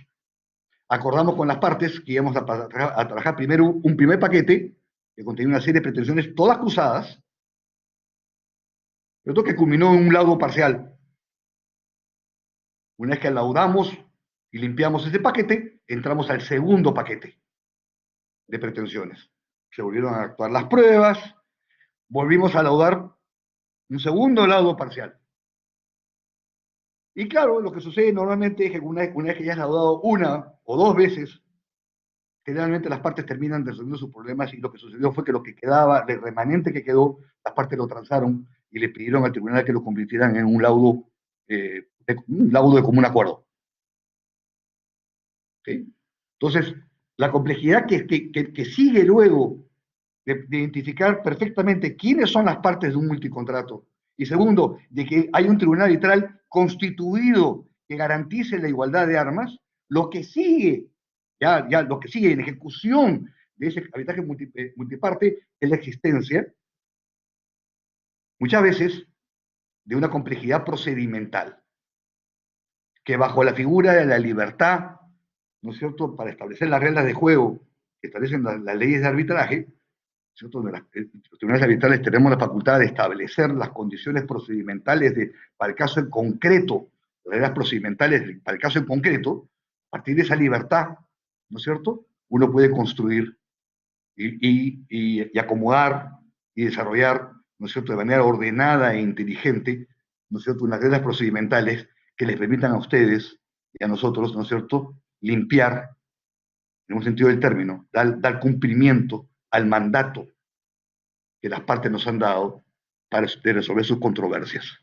Acordamos con las partes que íbamos a trabajar primero un primer paquete que contenía una serie de pretensiones todas cruzadas, ¿cierto?, que culminó en un laudo parcial. Una vez que laudamos y limpiamos ese paquete, entramos al segundo paquete de pretensiones. Se volvieron a actuar las pruebas, volvimos a laudar un segundo laudo parcial. Y claro, lo que sucede normalmente es que una vez que ya has laudado una o 2 veces, generalmente las partes terminan resolviendo sus problemas y lo que sucedió fue que lo que quedaba, el remanente que quedó, las partes lo transaron y le pidieron al tribunal que lo convirtieran en un laudo de común acuerdo. ¿Sí? Entonces, la complejidad que sigue luego de identificar perfectamente quiénes son las partes de un multicontrato, y segundo, de que hay un tribunal arbitral constituido que garantice la igualdad de armas, lo que sigue, lo que sigue en ejecución de ese arbitraje multiparte es la existencia, muchas veces, de una complejidad procedimental, que bajo la figura de la libertad, ¿no es cierto?, para establecer las reglas de juego que establecen las leyes de arbitraje, ¿cierto?, los tribunales arbitrales tenemos la facultad de establecer las condiciones procedimentales para el caso en concreto, las reglas procedimentales para el caso en concreto. A partir de esa libertad, ¿no es cierto?, uno puede construir y acomodar y desarrollar, ¿no es cierto?, de manera ordenada e inteligente, ¿no es cierto?, unas reglas procedimentales que les permitan a ustedes y a nosotros, ¿no es cierto?, limpiar, en un sentido del término, dar cumplimiento al mandato que las partes nos han dado para resolver sus controversias,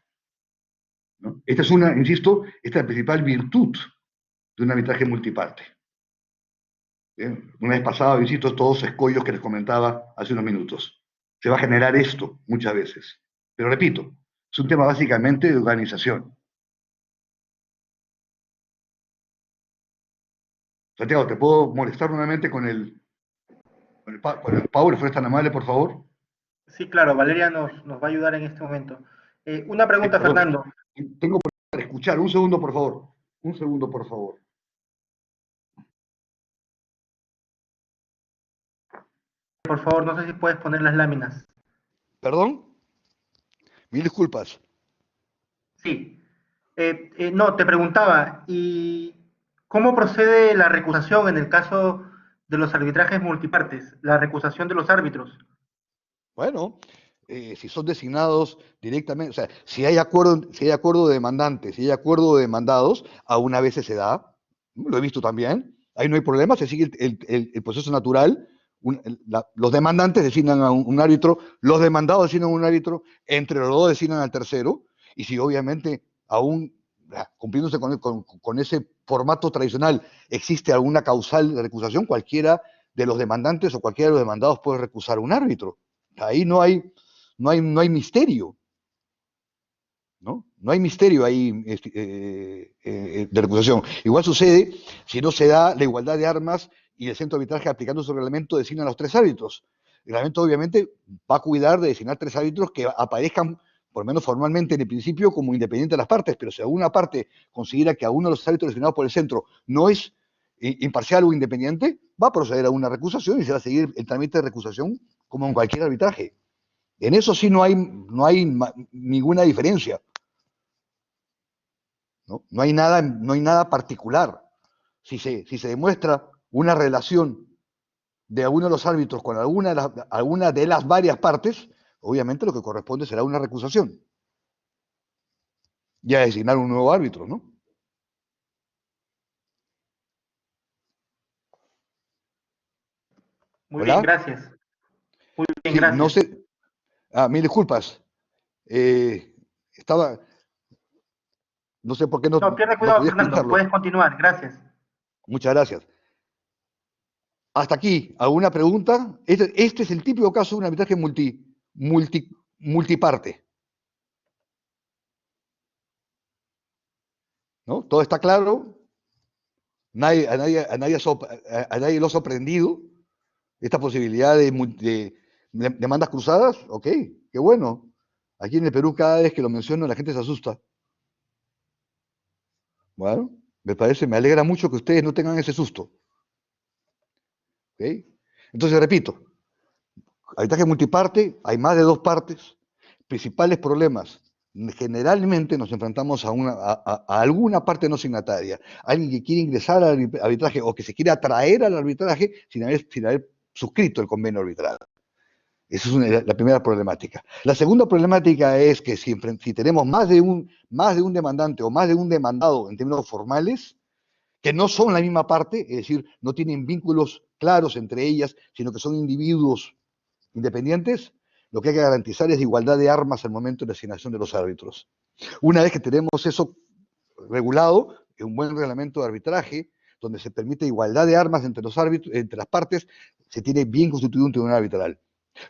¿no? Esta es insisto, esta es la principal virtud de un arbitraje multiparte. Bien, una vez pasado, insisto, estos 2 escollos que les comentaba hace unos minutos. Se va a generar esto muchas veces. Pero repito, es un tema básicamente de organización. Santiago, ¿te puedo molestar nuevamente con el Power? ¿Fue tan amable, por favor? Sí, claro, Valeria nos va a ayudar en este momento. Una pregunta, Fernando. Tengo para escuchar. Un segundo, por favor. Un segundo, por favor. Por favor, no sé si puedes poner las láminas. ¿Perdón? Mil disculpas. Sí. No, te preguntaba, y ¿Cómo procede la recusación en el caso de los arbitrajes multipartes? La recusación de los árbitros. Bueno, si son designados directamente, o sea, si hay acuerdo de demandantes, si hay acuerdo de demandados, aún a veces se da, lo he visto también, ahí no hay problema, se sigue el proceso natural, los demandantes designan a un árbitro, los demandados designan a un árbitro, entre los dos designan al tercero, y si obviamente aún cumpliéndose con ese formato tradicional existe alguna causal de recusación, cualquiera de los demandantes o cualquiera de los demandados puede recusar a un árbitro. Ahí no hay misterio, ¿no? No hay misterio ahí de recusación. Igual sucede si no se da la igualdad de armas y el centro de arbitraje aplicando su reglamento designa a los tres árbitros. El reglamento obviamente va a cuidar de designar tres árbitros que aparezcan, por lo menos formalmente en el principio, como independientes de las partes, pero si alguna parte considera que a uno de los árbitros designados por el centro no es imparcial o independiente, va a proceder a una recusación y se va a seguir el trámite de recusación como en cualquier arbitraje. En eso sí no hay ninguna diferencia. ¿No? No hay nada particular. Si se demuestra una relación de alguno de los árbitros con alguna de las varias partes, obviamente lo que corresponde será una recusación. Ya designar un nuevo árbitro, ¿no? Muy bien, ¿Hola? gracias. Muy bien, Sí, no gracias. sé. Mil disculpas. Eh, estaba, no sé por qué no, No, pierde no cuidado, podía Fernando. escucharlo. Puedes continuar. Gracias. Muchas gracias. Hasta aquí, ¿alguna pregunta? Este es el típico caso de un arbitraje multiparte. ¿No? Todo está claro, a nadie lo ha sorprendido esta posibilidad de demandas cruzadas. Ok, qué bueno. Aquí en el Perú cada vez que lo menciono la gente se asusta. Bueno, me alegra mucho que ustedes no tengan ese susto. ¿Ok? Entonces repito, arbitraje multiparte, hay más de dos partes, principales problemas. Generalmente nos enfrentamos a alguna parte no signataria, alguien que quiere ingresar al arbitraje o que se quiere atraer al arbitraje sin haber suscrito el convenio arbitral. Esa es la primera problemática. La segunda problemática es que si tenemos más de un demandante o más de un demandado en términos formales, que no son la misma parte, es decir, no tienen vínculos claros entre ellas, sino que son individuos independientes, lo que hay que garantizar es igualdad de armas al momento de la asignación de los árbitros. Una vez que tenemos eso regulado, en un buen reglamento de arbitraje, donde se permite igualdad de armas entre los árbitros, entre las partes, se tiene bien constituido un tribunal arbitral.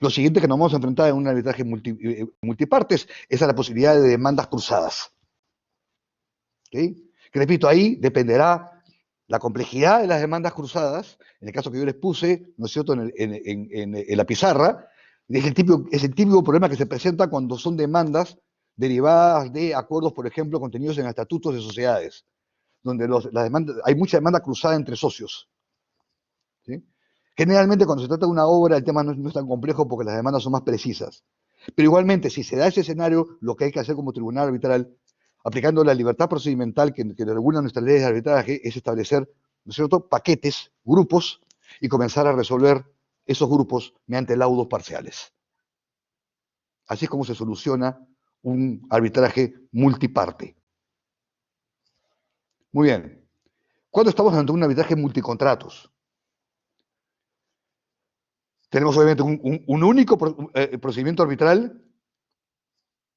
Lo siguiente que nos vamos a enfrentar en un arbitraje multipartes es a la posibilidad de demandas cruzadas. ¿Okay? Que repito, ahí dependerá la complejidad de las demandas cruzadas, en el caso que yo les puse, ¿no es cierto?, en la pizarra, es el típico problema que se presenta cuando son demandas derivadas de acuerdos, por ejemplo, contenidos en estatutos de sociedades, donde hay mucha demanda cruzada entre socios. ¿Sí? Generalmente cuando se trata de una obra el tema no es tan complejo porque las demandas son más precisas. Pero igualmente, si se da ese escenario, lo que hay que hacer como tribunal arbitral, aplicando la libertad procedimental que regula nuestras leyes de arbitraje, es establecer, ¿no es cierto?, paquetes, grupos, y comenzar a resolver esos grupos mediante laudos parciales. Así es como se soluciona un arbitraje multiparte. Muy bien. ¿Cuándo estamos ante un arbitraje multicontratos? Tenemos obviamente un único procedimiento arbitral,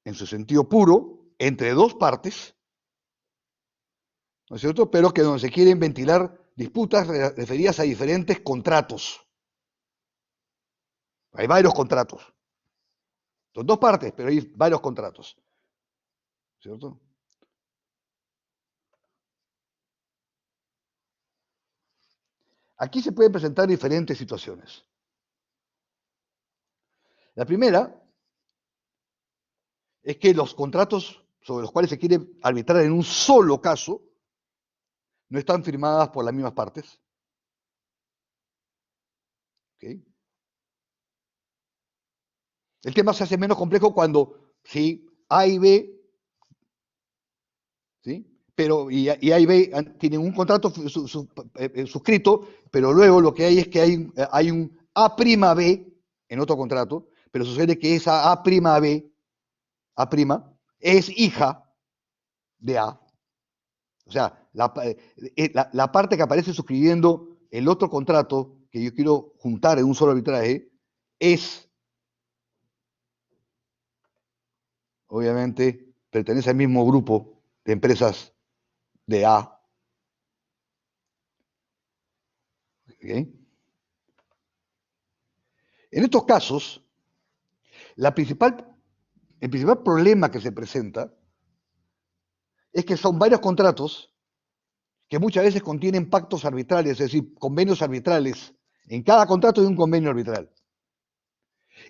en su sentido puro, entre dos partes, ¿no es cierto?, pero que donde se quieren ventilar disputas referidas a diferentes contratos. Hay varios contratos. Son dos partes, pero hay varios contratos. ¿Cierto? Aquí se pueden presentar diferentes situaciones. La primera es que los contratos sobre los cuales se quiere arbitrar en un solo caso no están firmadas por las mismas partes. ¿Okay? El tema se hace menos complejo cuando, sí, A y B, ¿sí?, pero y A y B tienen un contrato suscrito, pero luego lo que hay es que hay un A' B en otro contrato, pero sucede que esa A' B, A' es hija de A. O sea, la parte que aparece suscribiendo el otro contrato que yo quiero juntar en un solo arbitraje es, obviamente, pertenece al mismo grupo de empresas de A. ¿Okay? En estos casos, el principal problema que se presenta es que son varios contratos que muchas veces contienen pactos arbitrales, es decir, convenios arbitrales. En cada contrato hay un convenio arbitral.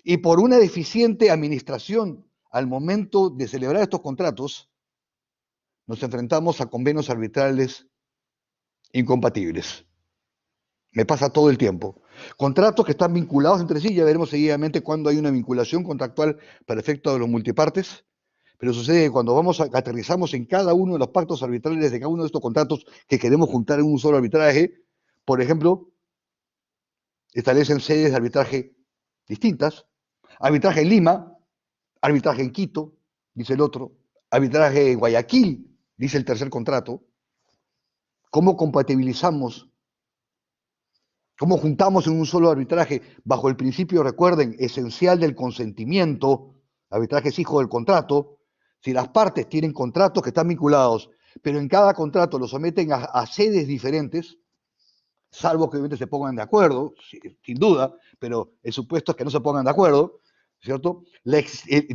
Y por una deficiente administración al momento de celebrar estos contratos, nos enfrentamos a convenios arbitrales incompatibles. Me pasa todo el tiempo. Contratos que están vinculados entre sí, ya veremos seguidamente cuándo hay una vinculación contractual para efecto de los multipartes, pero sucede que cuando aterrizamos en cada uno de los pactos arbitrales de cada uno de estos contratos que queremos juntar en un solo arbitraje, por ejemplo, establecen sedes de arbitraje distintas, arbitraje en Lima, arbitraje en Quito, dice el otro, arbitraje en Guayaquil, dice el tercer contrato. ¿Cómo compatibilizamos? ¿Cómo juntamos en un solo arbitraje bajo el principio, recuerden, esencial del consentimiento? Arbitraje es hijo del contrato. Si las partes tienen contratos que están vinculados, pero en cada contrato lo someten a sedes diferentes, salvo que obviamente se pongan de acuerdo, sin duda, pero el supuesto es que no se pongan de acuerdo, ¿cierto? El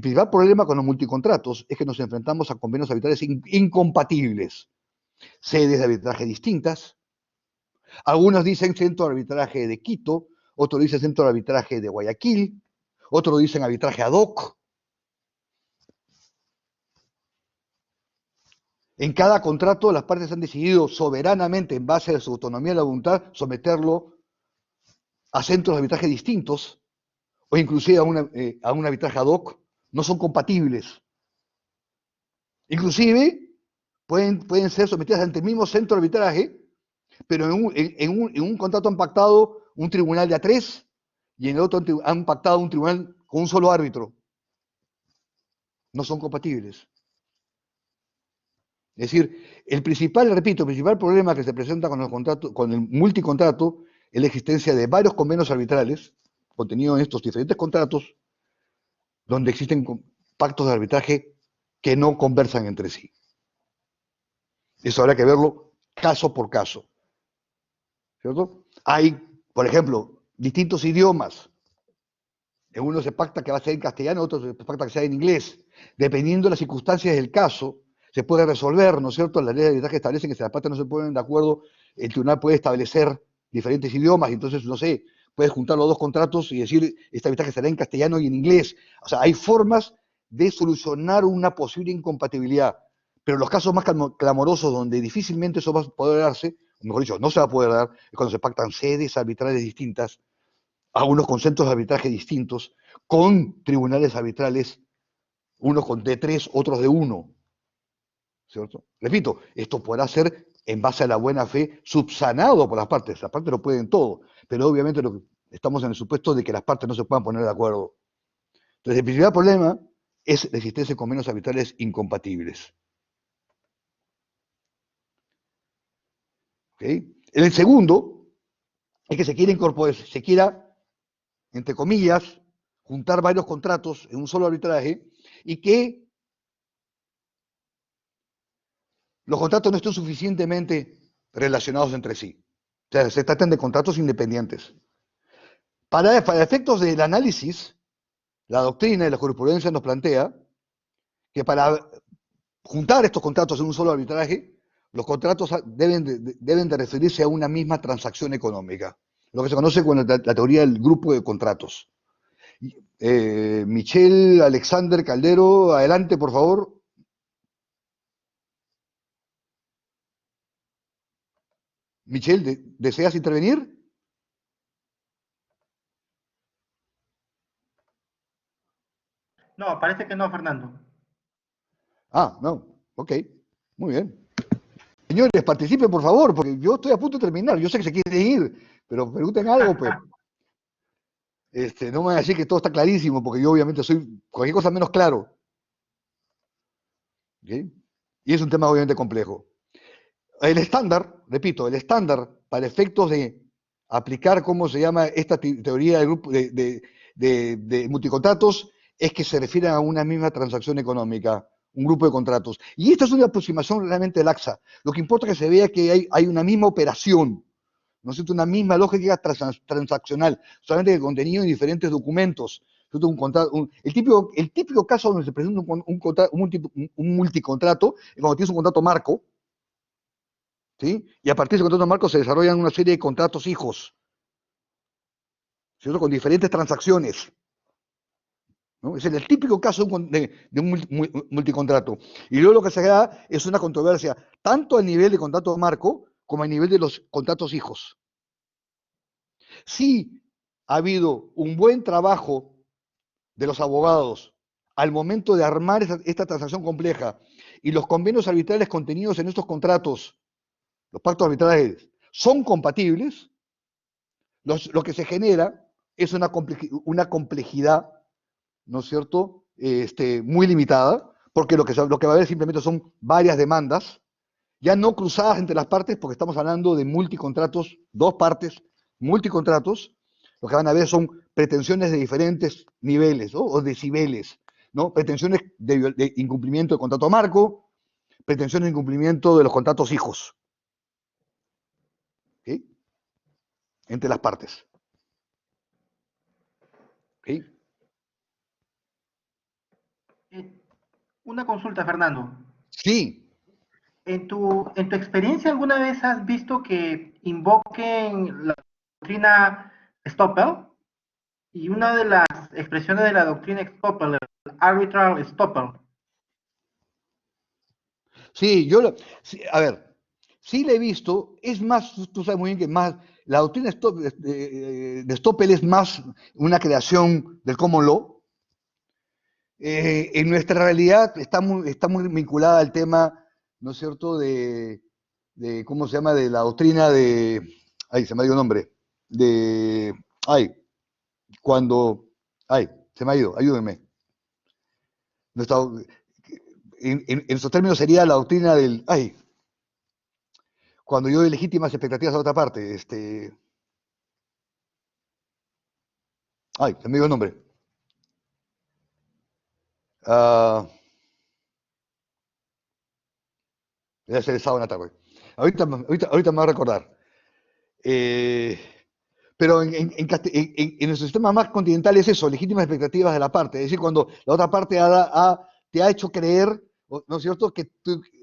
principal problema con los multicontratos es que nos enfrentamos a convenios arbitrales incompatibles, sedes de arbitraje distintas. Algunos dicen centro de arbitraje de Quito, otros dicen centro de arbitraje de Guayaquil, otros dicen arbitraje ad hoc. En cada contrato las partes han decidido soberanamente, en base a su autonomía y la voluntad, someterlo a centros de arbitraje distintos o inclusive a un arbitraje ad hoc. No son compatibles. Inclusive pueden ser sometidas ante el mismo centro de arbitraje, pero en un contrato han pactado un tribunal de A3 y en el otro han pactado un tribunal con un solo árbitro. No son compatibles. Es decir, el principal problema que se presenta con el multicontrato es la existencia de varios convenios arbitrales contenidos en estos diferentes contratos donde existen pactos de arbitraje que no conversan entre sí. Eso habrá que verlo caso por caso. ¿Cierto? Hay, por ejemplo, distintos idiomas. En uno se pacta que va a ser en castellano, en otro se pacta que sea en inglés. Dependiendo de las circunstancias del caso, se puede resolver, ¿no es cierto? Las leyes de arbitraje establecen que si las partes no se ponen de acuerdo, el tribunal puede establecer diferentes idiomas, y entonces, no sé, puedes juntar los dos contratos y decir, este arbitraje será en castellano y en inglés. O sea, hay formas de solucionar una posible incompatibilidad. Pero los casos más clamorosos, donde difícilmente eso va a poder darse, o mejor dicho, no se va a poder dar, es cuando se pactan sedes arbitrales distintas, algunos con centros de arbitraje distintos, con tribunales arbitrales, unos de 3, otros de 1. ¿Cierto? Repito, esto podrá ser en base a la buena fe subsanado por las partes lo pueden todo, pero obviamente estamos en el supuesto de que las partes no se puedan poner de acuerdo. Entonces, el principal problema es la existencia de convenios arbitrales incompatibles. ¿Okay? El segundo es que se quiera, entre comillas, juntar varios contratos en un solo arbitraje y que los contratos no estén suficientemente relacionados entre sí. O sea, se tratan de contratos independientes. Para efectos del análisis, la doctrina y la jurisprudencia nos plantea que para juntar estos contratos en un solo arbitraje, los contratos deben de referirse a una misma transacción económica, lo que se conoce como la teoría del grupo de contratos. Michelle Alexander Caldero, adelante, por favor. Michelle, ¿deseas intervenir? No, parece que no, Fernando. Ah, no, ok, muy bien. Señores, participen por favor, porque yo estoy a punto de terminar. Yo sé que se quieren ir, pero pregunten algo, pues. No me van a decir que todo está clarísimo, porque yo obviamente soy cualquier cosa menos claro. ¿Okay? Y es un tema obviamente complejo. El estándar, repito, el estándar para efectos de aplicar, ¿cómo se llama esta teoría de grupo de multicontratos? Es que se refiere a una misma transacción económica, un grupo de contratos. Y esta es una aproximación realmente laxa. Lo que importa es que se vea que hay una misma operación, ¿no es cierto? Una misma lógica transaccional, solamente que contenido en diferentes documentos. El típico caso donde se presenta un multicontrato es cuando tienes un contrato marco, ¿sí? Y a partir de ese contrato marco se desarrollan una serie de contratos hijos, ¿cierto? Con diferentes transacciones, ¿no? Es el típico caso de un multicontrato. Y luego lo que se da es una controversia, tanto a nivel de contrato marco como a nivel de los contratos hijos. Sí ha habido un buen trabajo de los abogados al momento de armar esta transacción compleja y los convenios arbitrales contenidos en estos contratos, los pactos arbitrales, son compatibles, lo que se genera es una complejidad, ¿no es cierto?, muy limitada, porque lo que va a haber simplemente son varias demandas, ya no cruzadas entre las partes, porque estamos hablando de multicontratos, dos partes, multicontratos, lo que van a ver son pretensiones de diferentes niveles, ¿no? O decibeles, ¿no? Pretensiones de incumplimiento del contrato marco, pretensiones de incumplimiento de los contratos hijos, ¿okay? Entre las partes. ¿Okay? Una consulta, Fernando. Sí. ¿En tu experiencia alguna vez has visto que invoquen la doctrina Stoppel? Y una de las expresiones de la doctrina Stoppel, el arbitral Stoppel. Sí, sí, a ver, sí la he visto, es más, tú sabes muy bien que más, la doctrina de Stoppel es más una creación del common law. En nuestra realidad está muy vinculada al tema, ¿no es cierto?, ¿cómo se llama?, de la doctrina ay, se me ha ido el nombre, ay, se me ha ido, ayúdenme. No está, en esos términos sería la doctrina cuando yo doy legítimas expectativas a otra parte, se me dio el nombre. Debe ser el sábado en la tarde. Ahorita me va a recordar. Pero en nuestro sistema más continental es eso, legítimas expectativas de la parte. Es decir, cuando la otra parte te ha hecho creer, ¿no es cierto?, que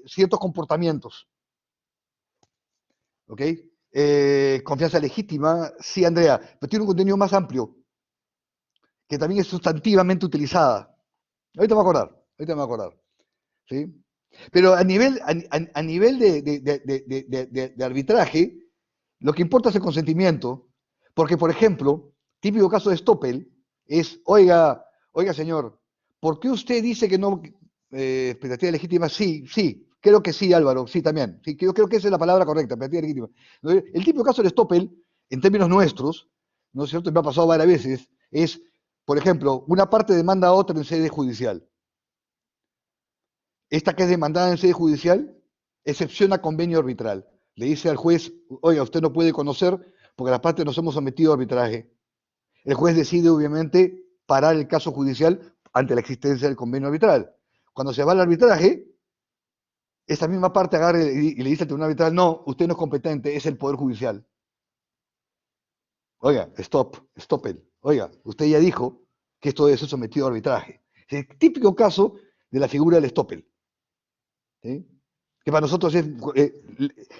ciertos comportamientos. ¿Ok? Confianza legítima, sí, Andrea, pero tiene un contenido más amplio, que también es sustantivamente utilizada. Ahorita me voy a acordar. ¿Sí? Pero a nivel de arbitraje, lo que importa es el consentimiento, porque, por ejemplo, típico caso de Stoppel es, oiga, señor, ¿por qué usted dice que no, expectativa legítima? Sí, creo que sí, Álvaro, sí, también. Sí, creo que esa es la palabra correcta, expectativa legítima. El típico caso de Stoppel, en términos nuestros, ¿no es cierto?, me ha pasado varias veces, es, por ejemplo, una parte demanda a otra en sede judicial. Esta que es demandada en sede judicial excepciona convenio arbitral. Le dice al juez, oiga, usted no puede conocer porque las partes nos hemos sometido a arbitraje. El juez decide, obviamente, parar el caso judicial ante la existencia del convenio arbitral. Cuando se va al arbitraje, esa misma parte agarra y le dice al tribunal arbitral, no, usted no es competente, es el Poder Judicial. Oiga, stop it. Oiga, usted ya dijo que esto debe ser sometido a arbitraje. Es el típico caso de la figura del Stoppel. ¿Sí? Que para nosotros es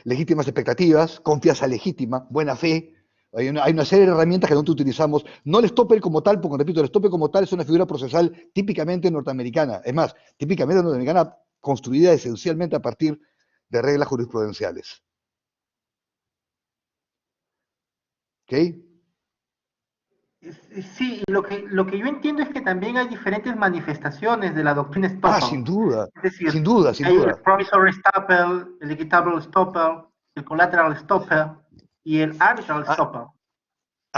legítimas expectativas, confianza legítima, buena fe. Hay una serie de herramientas que nosotros utilizamos. No el stopper como tal, porque repito, el stopper como tal es una figura procesal típicamente norteamericana. Es más, típicamente norteamericana construida esencialmente a partir de reglas jurisprudenciales. ¿Ok? Sí, y lo que yo entiendo es que también hay diferentes manifestaciones de la doctrina Ah, Stoppel. sin duda, Es decir, sin duda, sin hay el duda. promissory estoppel, el equitable estoppel, el collateral estoppel y el arbitral Ah,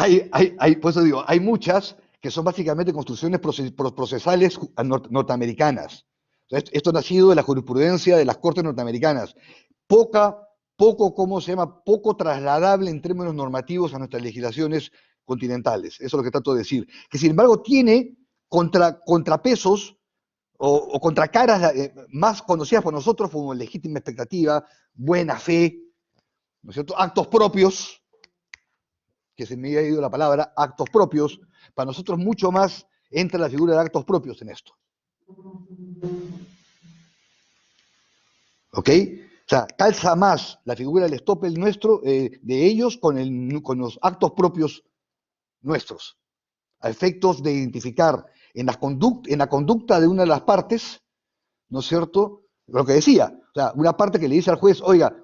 estoppel. por eso digo, hay muchas que son básicamente construcciones procesales norteamericanas. Esto ha nacido de la jurisprudencia de las cortes norteamericanas. Poco, ¿cómo se llama? Poco trasladable en términos normativos a nuestras legislaciones continentales. Eso es lo que trato de decir. Que sin embargo tiene contrapesos o contracaras más conocidas por nosotros como legítima expectativa, buena fe, ¿no es cierto? Actos propios, que se me ha ido la palabra, actos propios. Para nosotros mucho más entra la figura de actos propios en esto. ¿Ok? O sea, calza más la figura del estoppel nuestro, de ellos, con los actos propios nuestros, a efectos de identificar en la conducta de una de las partes, ¿no es cierto? Lo que decía, o sea, una parte que le dice al juez, oiga,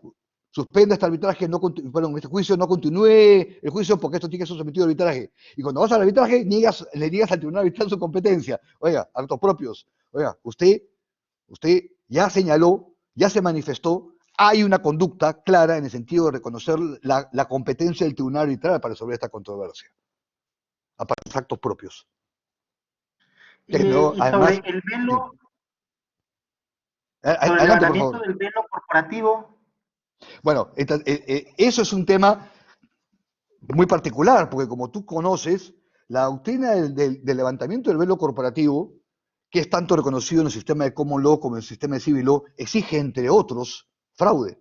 suspenda este arbitraje, este juicio, no continúe el juicio porque esto tiene que ser sometido al arbitraje. Y cuando vas al arbitraje, le niegas al tribunal arbitral su competencia. Oiga, actos propios. Oiga, usted ya señaló, ya se manifestó, hay una conducta clara en el sentido de reconocer la competencia del tribunal arbitral para resolver esta controversia, a partir de actos propios. Que no, Y sobre además, el sí. velo, sobre el Adelante, por levantamiento favor. del velo corporativo. Bueno, eso es un tema muy particular, porque como tú conoces, la doctrina del levantamiento del velo corporativo, que es tanto reconocido en el sistema de common law como en el sistema de civil law, exige, entre otros, fraude.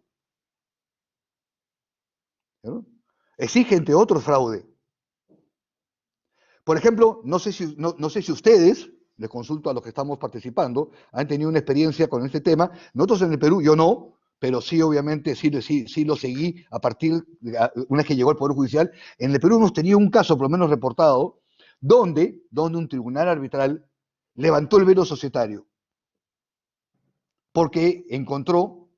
¿No? Exige, entre otros, fraude. Por ejemplo, no sé si ustedes, les consulto a los que estamos participando, han tenido una experiencia con este tema. Nosotros en el Perú, yo no, pero sí, obviamente, sí lo seguí a partir, una vez que llegó al Poder Judicial. En el Perú hemos tenido un caso, por lo menos reportado, donde un tribunal arbitral levantó el velo societario, porque encontró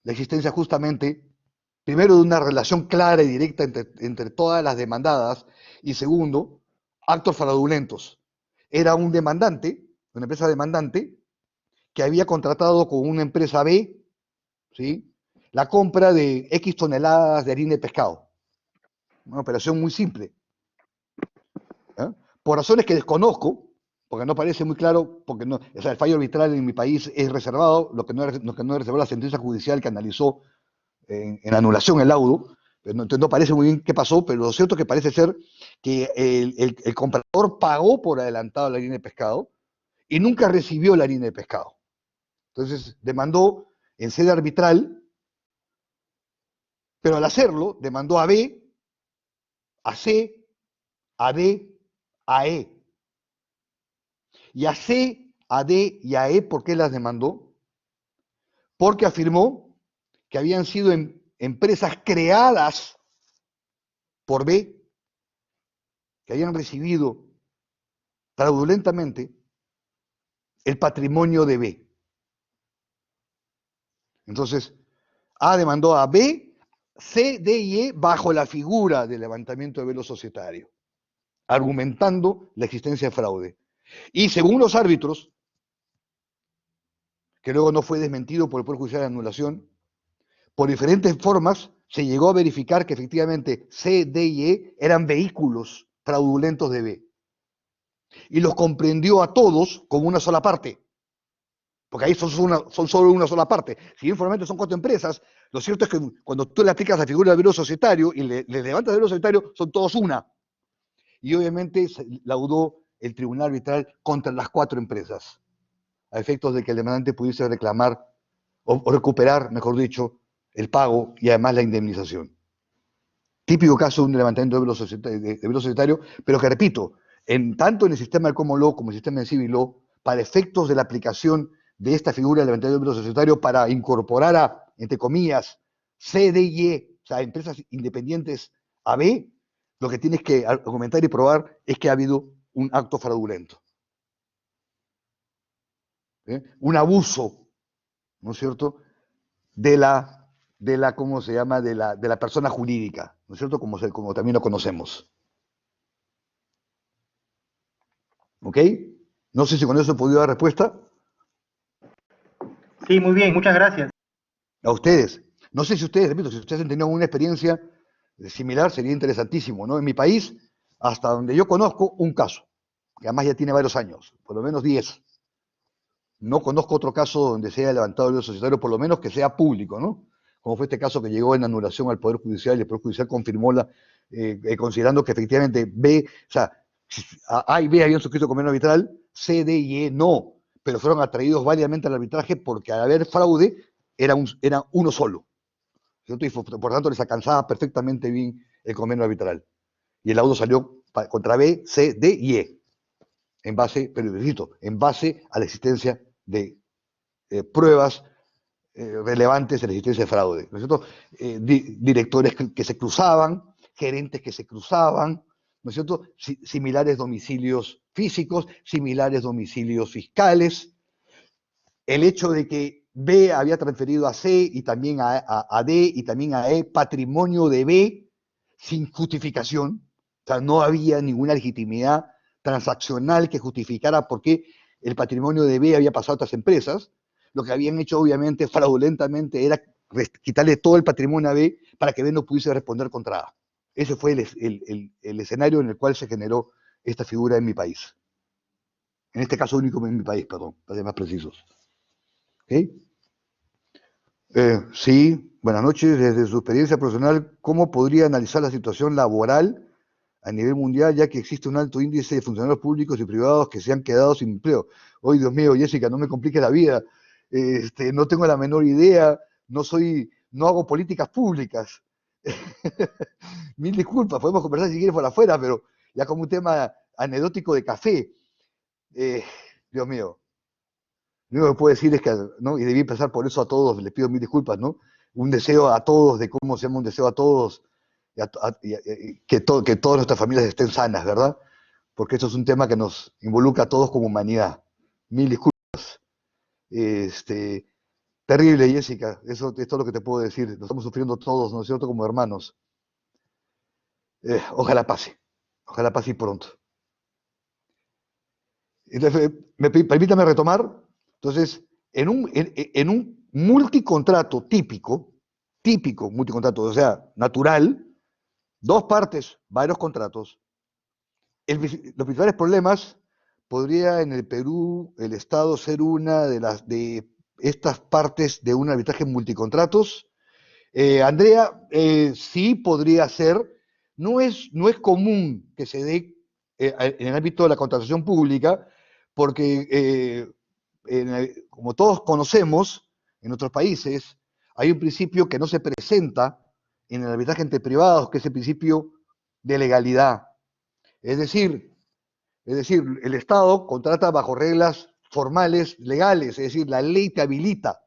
la existencia justamente, primero, de una relación clara y directa entre todas las demandadas, y segundo, actos fraudulentos. Era un demandante, una empresa demandante, que había contratado con una empresa B, ¿sí?, la compra de X toneladas de harina de pescado. Una operación muy simple. ¿Eh? Por razones que desconozco, porque no parece muy claro, porque no, o sea, el fallo arbitral en mi país es reservado, lo que no es reservado la sentencia judicial que analizó en anulación el laudo. Entonces no parece muy bien qué pasó, pero lo cierto es que parece ser que el comprador pagó por adelantado la harina de pescado y nunca recibió la harina de pescado. Entonces demandó en sede arbitral, pero al hacerlo demandó a B, a C, a D, a E. Y a C, a D y a E, ¿por qué las demandó? Porque afirmó que habían sido empresas creadas por B, que habían recibido fraudulentamente el patrimonio de B. Entonces, A demandó a B, C, D y E bajo la figura del levantamiento de velo societario, argumentando la existencia de fraude. Y según los árbitros, que luego no fue desmentido por el Poder Judicial de Anulación, por diferentes formas se llegó a verificar que efectivamente C, D y E eran vehículos fraudulentos de B. Y los comprendió a todos como una sola parte. Porque ahí son solo una sola parte. Si bien formalmente son 4 empresas, lo cierto es que cuando tú le aplicas la figura del velo societario y le levantas el velo societario, son todos una. Y obviamente se laudó el tribunal arbitral contra las 4 empresas, a efectos de que el demandante pudiese reclamar o recuperar, mejor dicho, el pago y además la indemnización. Típico caso de un levantamiento de velo societario, pero que repito, tanto en el sistema del common law como en el sistema del civil law, para efectos de la aplicación de esta figura del levantamiento de velo societario para incorporar a, entre comillas, C, D y E, o sea, empresas independientes a B, lo que tienes que argumentar y probar es que ha habido un acto fraudulento. Un abuso, ¿no es cierto?, ¿cómo se llama?, de la persona jurídica, ¿no es cierto?, como también lo conocemos. ¿Ok? No sé si con eso he podido dar respuesta Sí, muy bien, muchas gracias. a ustedes. No sé si ustedes, repito, si ustedes han tenido una experiencia similar, sería interesantísimo, ¿no? En mi país, hasta donde yo conozco, un caso, que además ya tiene varios años, por lo menos 10. No conozco otro caso donde se haya levantado el dedo societario, por lo menos que sea público, ¿no? Como fue este caso que llegó en anulación al Poder Judicial y el Poder Judicial confirmó considerando que efectivamente B, o sea, A y B habían suscrito convenio arbitral, C, D y E no, pero fueron atraídos válidamente al arbitraje porque al haber fraude era uno solo, ¿cierto? Y por tanto les alcanzaba perfectamente bien el convenio arbitral. Y el laudo salió contra B, C, D y E, en base, pero repito, en base a la existencia de pruebas relevantes en la existencia de fraude, ¿no es cierto? Directores que se cruzaban, gerentes que se cruzaban, ¿no es cierto? Similares domicilios físicos, similares domicilios fiscales. El hecho de que B había transferido a C y también a D y también a E patrimonio de B sin justificación, o sea, no había ninguna legitimidad transaccional que justificara por qué el patrimonio de B había pasado a otras empresas. Lo que habían hecho, obviamente, fraudulentamente era quitarle todo el patrimonio a B para que B no pudiese responder contra A. Ese fue el escenario en el cual se generó esta figura en mi país. En este caso único en mi país, perdón, para ser más precisos. ¿Okay? Sí, buenas noches. Desde su experiencia profesional, ¿cómo podría analizar la situación laboral a nivel mundial, ya que existe un alto índice de funcionarios públicos y privados que se han quedado sin empleo? Hoy, Dios mío, Jessica, no me complique la vida. No tengo la menor idea, no hago políticas públicas. Mil disculpas, podemos conversar si quieres por afuera, pero ya como un tema anecdótico de café. Dios mío, lo único que puedo decir es que, ¿no? Y debí empezar por eso a todos, les pido mil disculpas, ¿no? Un deseo a todos de cómo se llama un deseo a todos, que todas nuestras familias estén sanas, ¿verdad? Porque esto es un tema que nos involucra a todos como humanidad. Mil disculpas. Este, terrible, Jessica, eso es todo lo que te puedo decir. Lo estamos sufriendo todos, ¿no es cierto?, como hermanos. Ojalá pase y pronto. Entonces, permítame retomar. Entonces, en un multicontrato típico multicontrato, o sea, natural, dos partes, varios contratos, los principales problemas podría en el Perú el Estado ser una de estas partes de un arbitraje multicontratos. Andrea, sí podría ser, no es común que se dé en el ámbito de la contratación pública, porque como todos conocemos en otros países, hay un principio que no se presenta en el arbitraje entre privados, que es el principio de legalidad. Es decir, el Estado contrata bajo reglas formales, legales, es decir, la ley te habilita.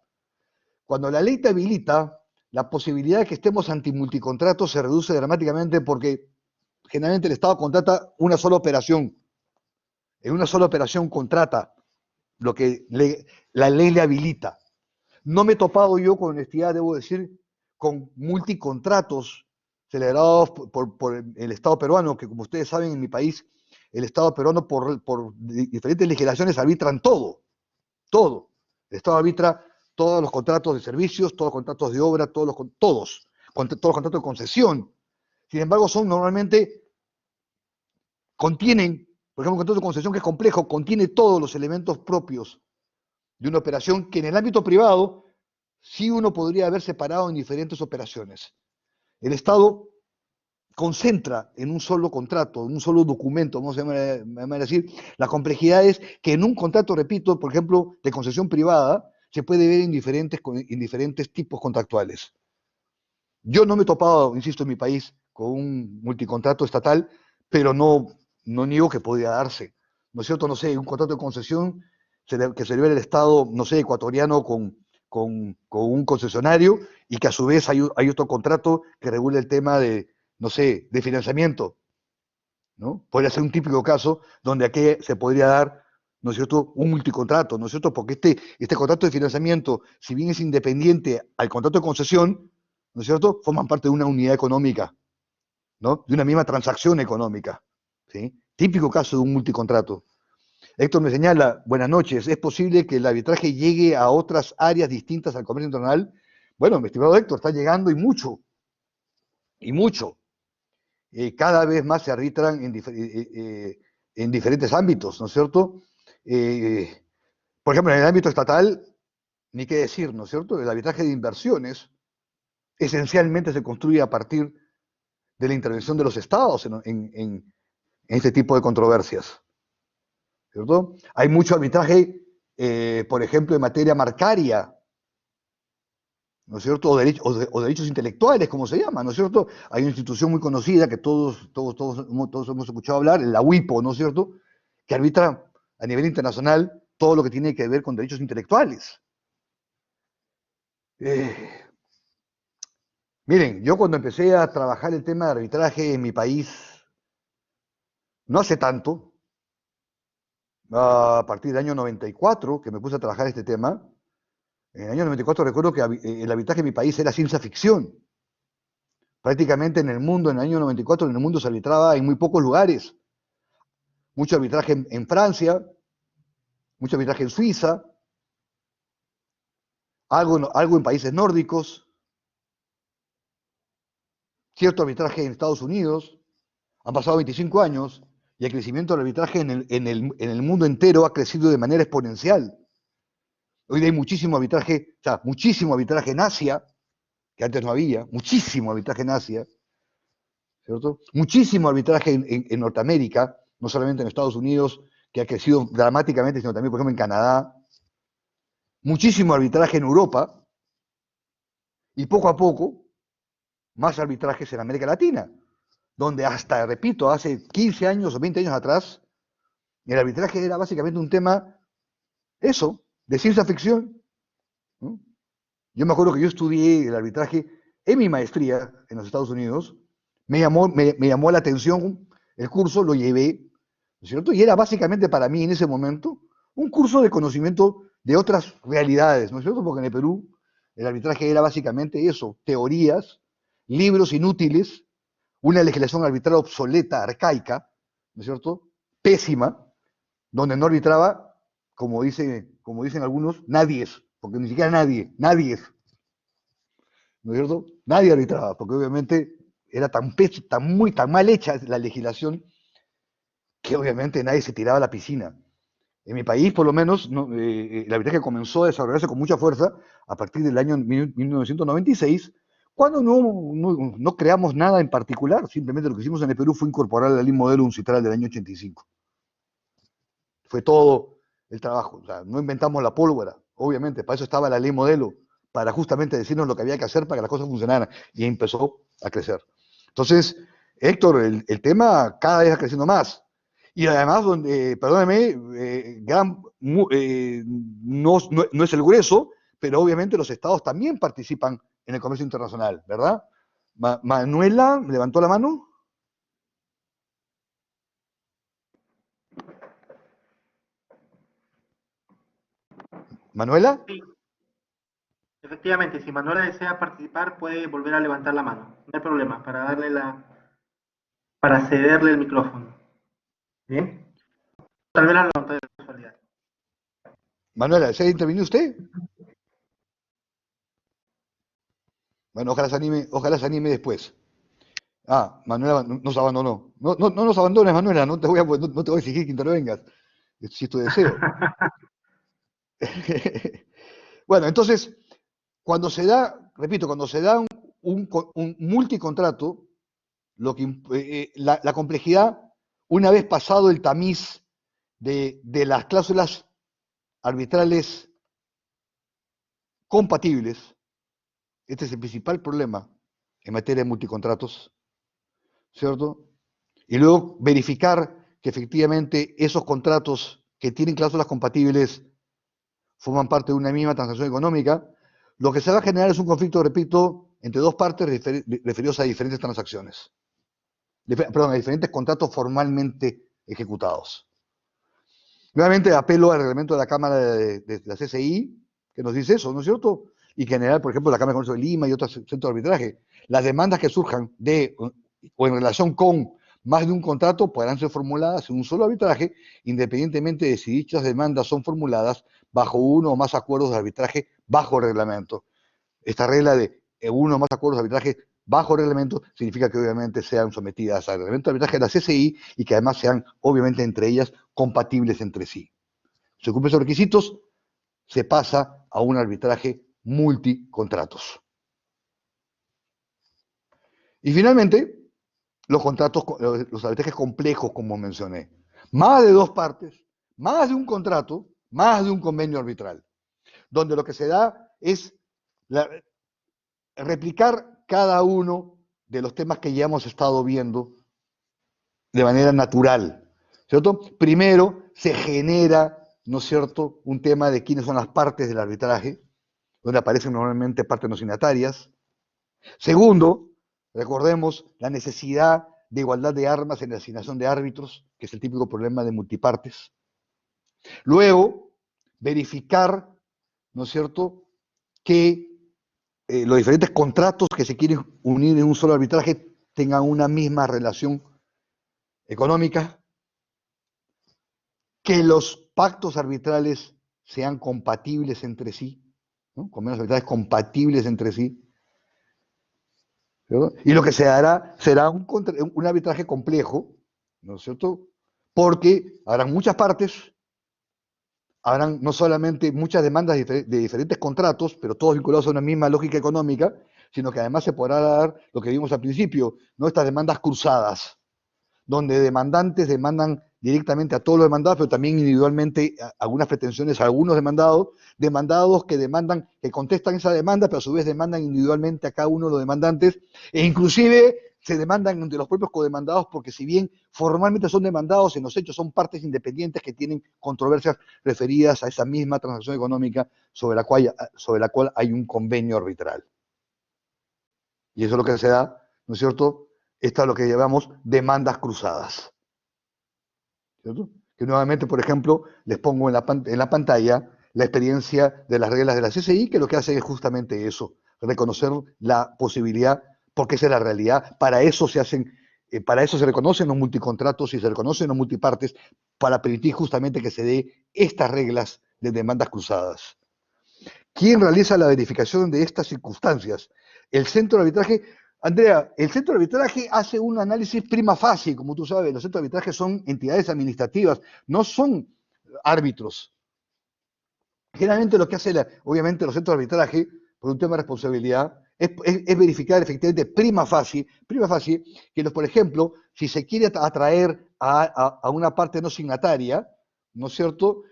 Cuando la ley te habilita, la posibilidad de que estemos ante multicontrato se reduce dramáticamente porque generalmente el Estado contrata una sola operación. En una sola operación contrata lo que la ley le habilita. No me he topado yo, con honestidad, debo decir, con multicontratos celebrados por el Estado peruano, que como ustedes saben, en mi país, el Estado peruano por diferentes legislaciones arbitran todo. El Estado arbitra todos los contratos de servicios, todos los contratos de obra, todos los contratos de concesión. Sin embargo, contienen, por ejemplo, un contrato de concesión que es complejo, contiene todos los elementos propios de una operación que en el ámbito privado sí uno podría haber separado en diferentes operaciones. El Estado concentra en un solo contrato, en un solo documento, vamos a decir, la complejidad es que en un contrato, repito, por ejemplo, de concesión privada, se puede ver en diferentes tipos contractuales. Yo no me he topado, insisto, en mi país con un multicontrato estatal, pero no niego que podría darse. ¿No es cierto? No sé, un contrato de concesión que se libere el Estado, no sé, ecuatoriano con un concesionario y que a su vez hay otro contrato que regule el tema de, no sé, de financiamiento, ¿no? Podría ser un típico caso donde aquí se podría dar, ¿no es cierto?, un multicontrato, ¿no es cierto?, porque este contrato de financiamiento, si bien es independiente al contrato de concesión, ¿no es cierto?, forman parte de una unidad económica, ¿no?, de una misma transacción económica, ¿sí? Típico caso de un multicontrato. Héctor me señala, buenas noches, ¿es posible que el arbitraje llegue a otras áreas distintas al comercio internacional? Bueno, mi estimado Héctor, está llegando y mucho, y mucho. Cada vez más se arbitran en diferentes ámbitos, ¿no es cierto? Por ejemplo, en el ámbito estatal, ni qué decir, ¿no es cierto? El arbitraje de inversiones esencialmente se construye a partir de la intervención de los estados en este tipo de controversias, ¿cierto? Hay mucho arbitraje, por ejemplo, en materia marcaria, ¿no es cierto? O derechos intelectuales, como se llama, ¿no es cierto? Hay una institución muy conocida que todos hemos escuchado hablar, la WIPO, ¿no es cierto? Que arbitra a nivel internacional todo lo que tiene que ver con derechos intelectuales. Miren, yo cuando empecé a trabajar el tema de arbitraje en mi país, no hace tanto, a partir del año 94, que me puse a trabajar este tema, en el año 94 recuerdo que el arbitraje en mi país era ciencia ficción. Prácticamente en el mundo, en el año 94, en el mundo se arbitraba en muy pocos lugares. Mucho arbitraje en Francia, mucho arbitraje en Suiza, algo en países nórdicos, cierto arbitraje en Estados Unidos. Han pasado 25 años y el crecimiento del arbitraje en el mundo entero ha crecido de manera exponencial. Hoy hay muchísimo arbitraje, o sea, muchísimo arbitraje en Asia, que antes no había, muchísimo arbitraje en Asia, ¿cierto? Muchísimo arbitraje en Norteamérica, no solamente en Estados Unidos, que ha crecido dramáticamente, sino también, por ejemplo, en Canadá. Muchísimo arbitraje en Europa y poco a poco más arbitrajes en América Latina, donde hasta, repito, hace 15 años o 20 años atrás, el arbitraje era básicamente un tema, eso, de ciencia ficción, ¿no? Yo me acuerdo que yo estudié el arbitraje en mi maestría en los Estados Unidos, me llamó la atención el curso, lo llevé, ¿no es cierto? Y era básicamente para mí en ese momento un curso de conocimiento de otras realidades, ¿no es cierto? Porque en el Perú el arbitraje era básicamente eso, teorías, libros inútiles, una legislación arbitral obsoleta, arcaica, ¿no es cierto? Pésima, donde no arbitraba, como dicen algunos, nadie es, porque ni siquiera nadie es, ¿no es cierto? Nadie arbitraba, porque obviamente era tan mal hecha la legislación que obviamente nadie se tiraba a la piscina. En mi país, por lo menos, no, el arbitraje comenzó a desarrollarse con mucha fuerza a partir del año 1996, cuando no creamos nada en particular, simplemente lo que hicimos en el Perú fue incorporar la ley modelo uncitral del año 85. Fue todo el trabajo, o sea, no inventamos la pólvora, obviamente, para eso estaba la ley modelo, para justamente decirnos lo que había que hacer para que las cosas funcionaran, y empezó a crecer. Entonces, Héctor, el tema cada vez va creciendo más. Y además, perdóneme, no es el grueso, pero obviamente los estados también participan en el comercio internacional, ¿verdad? Manuela, ¿levantó la mano? ¿Manuela? Sí, efectivamente, si Manuela desea participar, puede volver a levantar la mano. No hay problema, para cederle el micrófono. ¿Bien? Tal vez la levantó de casualidad. Manuela, ¿desea intervenir usted? Bueno, ojalá se anime después. Ah, Manuela nos abandonó. No nos abandones, Manuela, no te voy a exigir que intervengas, si es tu deseo. Bueno, entonces, cuando se da, repito, cuando se da un multicontrato, la complejidad, una vez pasado el tamiz de las cláusulas arbitrales compatibles, este es el principal problema en materia de multicontratos, ¿cierto? Y luego verificar que efectivamente esos contratos que tienen cláusulas compatibles forman parte de una misma transacción económica, lo que se va a generar es un conflicto, repito, entre dos partes referidos a diferentes transacciones. Perdón, a diferentes contratos formalmente ejecutados. Nuevamente apelo al reglamento de la Cámara de la CCI, que nos dice eso, ¿no es cierto? Y que en general, por ejemplo, la Cámara de Comercio de Lima y otros centros de arbitraje, las demandas que surjan de o en relación con más de un contrato podrán ser formuladas en un solo arbitraje, independientemente de si dichas demandas son formuladas bajo uno o más acuerdos de arbitraje bajo reglamento. Esta regla de uno o más acuerdos de arbitraje bajo reglamento significa que obviamente sean sometidas al reglamento de arbitraje de la CCI y que además sean obviamente entre ellas compatibles entre sí. Si se cumplen esos requisitos, se pasa a un arbitraje multicontratos. Y finalmente, los contratos, los arbitrajes complejos, como mencioné. Más de dos partes, más de un contrato, más de un convenio arbitral, donde lo que se da es replicar cada uno de los temas que ya hemos estado viendo de manera natural, ¿cierto? Primero se genera, ¿no es cierto?, un tema de quiénes son las partes del arbitraje, donde aparecen normalmente partes no signatarias. Segundo, recordemos la necesidad de igualdad de armas en la asignación de árbitros, que es el típico problema de multipartes. Luego, verificar, ¿no es cierto?, que los diferentes contratos que se quieren unir en un solo arbitraje tengan una misma relación económica, que los pactos arbitrales sean compatibles entre sí, ¿no? Convenios arbitrales compatibles entre sí, ¿cierto? Y lo que se hará será un arbitraje complejo, ¿no es cierto? Porque habrán muchas partes, habrán no solamente muchas demandas de diferentes contratos, pero todos vinculados a una misma lógica económica, sino que además se podrá dar lo que vimos al principio, ¿no? Estas demandas cruzadas, donde demandantes demandan directamente a todos los demandados, pero también individualmente algunas pretensiones a algunos demandados que demandan, que contestan esa demanda, pero a su vez demandan individualmente a cada uno de los demandantes, e inclusive se demandan entre los propios codemandados, porque si bien formalmente son demandados, en los hechos son partes independientes que tienen controversias referidas a esa misma transacción económica sobre la cual hay un convenio arbitral. Y eso es lo que se da, ¿no es cierto? Esta es lo que llamamos demandas cruzadas, ¿cierto? Que nuevamente, por ejemplo, les pongo en la pantalla la experiencia de las reglas de la CCI, que lo que hace es justamente eso, reconocer la posibilidad, porque esa es la realidad. Para eso se reconocen los multicontratos y se reconocen los multipartes, para permitir justamente que se dé estas reglas de demandas cruzadas. ¿Quién realiza la verificación de estas circunstancias? El centro de arbitraje. Andrea, el centro de arbitraje hace un análisis prima facie, como tú sabes, los centros de arbitraje son entidades administrativas, no son árbitros. Generalmente lo que hace, obviamente, los centros de arbitraje, por un tema de responsabilidad, es verificar efectivamente prima facie, que, por ejemplo, si se quiere atraer a una parte no signataria, ¿no es cierto?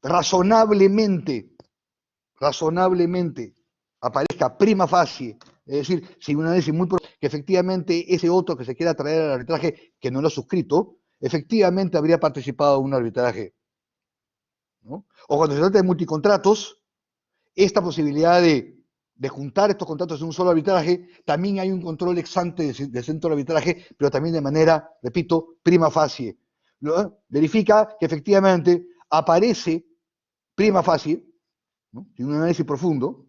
Razonablemente, aparezca prima facie, es decir, si un análisis muy probable que efectivamente ese otro que se quiera traer al arbitraje, que no lo ha suscrito, efectivamente habría participado en un arbitraje, ¿no? O cuando se trata de multicontratos, esta posibilidad de juntar estos contratos en un solo arbitraje, también hay un control ex ante del centro de arbitraje, pero también de manera, repito, prima facie. Verifica que efectivamente aparece prima facie, ¿no? sin un análisis profundo,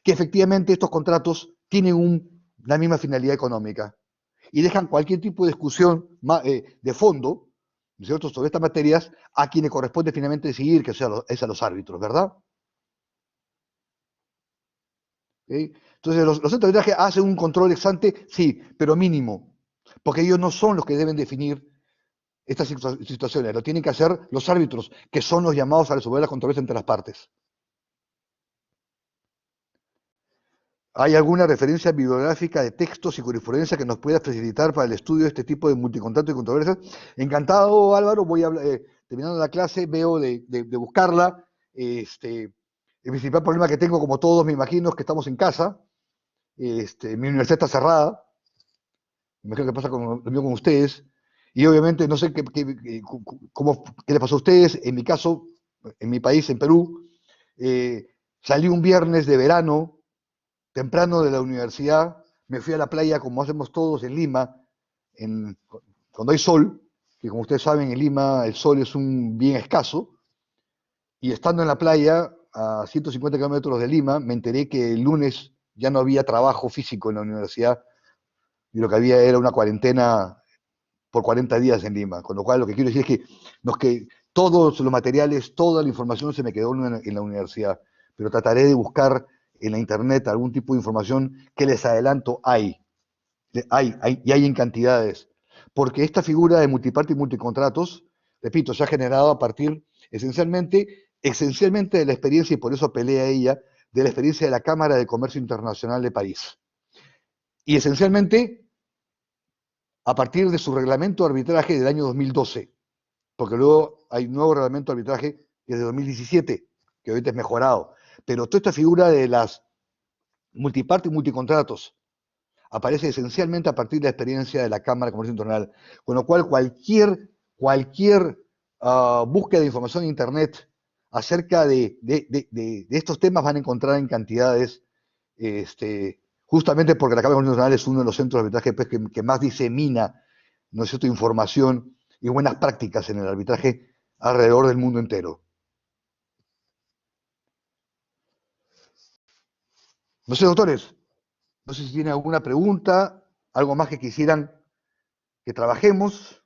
que efectivamente estos contratos tienen la misma finalidad económica y dejan cualquier tipo de discusión de fondo, ¿no es cierto?, sobre estas materias a quienes corresponde finalmente decidir, que es a los árbitros, ¿verdad? ¿Okay? Entonces, los centros de arbitraje hacen un control ex ante, sí, pero mínimo, porque ellos no son los que deben definir estas situaciones, lo tienen que hacer los árbitros, que son los llamados a resolver la controversia entre las partes. ¿Hay alguna referencia bibliográfica de textos y jurisprudencia que nos pueda facilitar para el estudio de este tipo de multicontratos y controversias? Encantado, Álvaro, voy a terminando la clase, veo de buscarla. El principal problema que tengo, como todos me imagino, es que estamos en casa. Mi universidad está cerrada. Me imagino que pasa lo mismo con ustedes. Y obviamente no sé qué les pasó a ustedes. En mi caso, en mi país, en Perú, salí un viernes de verano, temprano de la universidad, me fui a la playa como hacemos todos en Lima, cuando hay sol, que como ustedes saben en Lima el sol es un bien escaso, y estando en la playa a 150 kilómetros de Lima, me enteré que el lunes ya no había trabajo físico en la universidad y lo que había era una cuarentena por 40 días en Lima. Con lo cual, lo que quiero decir es que todos los materiales, toda la información se me quedó en la universidad, pero trataré de buscar en la internet algún tipo de información que les adelanto hay en cantidades. Porque esta figura de multiparte y multicontratos, repito, se ha generado a partir esencialmente de la experiencia, y por eso apelé a ella, de la experiencia de la Cámara de Comercio Internacional de París. Y esencialmente a partir de su reglamento de arbitraje del año 2012, porque luego hay un nuevo reglamento de arbitraje que es de 2017, que ahorita es mejorado. Pero toda esta figura de las multiparte y multicontratos aparece esencialmente a partir de la experiencia de la Cámara de Comercio Internacional, con lo cual cualquier búsqueda de información en Internet acerca de estos temas van a encontrar en cantidades, justamente porque la Cámara de Comercio Internacional es uno de los centros de arbitraje pues, que más disemina, ¿no es cierto?, información y buenas prácticas en el arbitraje alrededor del mundo entero. No sé, doctores, no sé si tienen alguna pregunta, algo más que quisieran que trabajemos.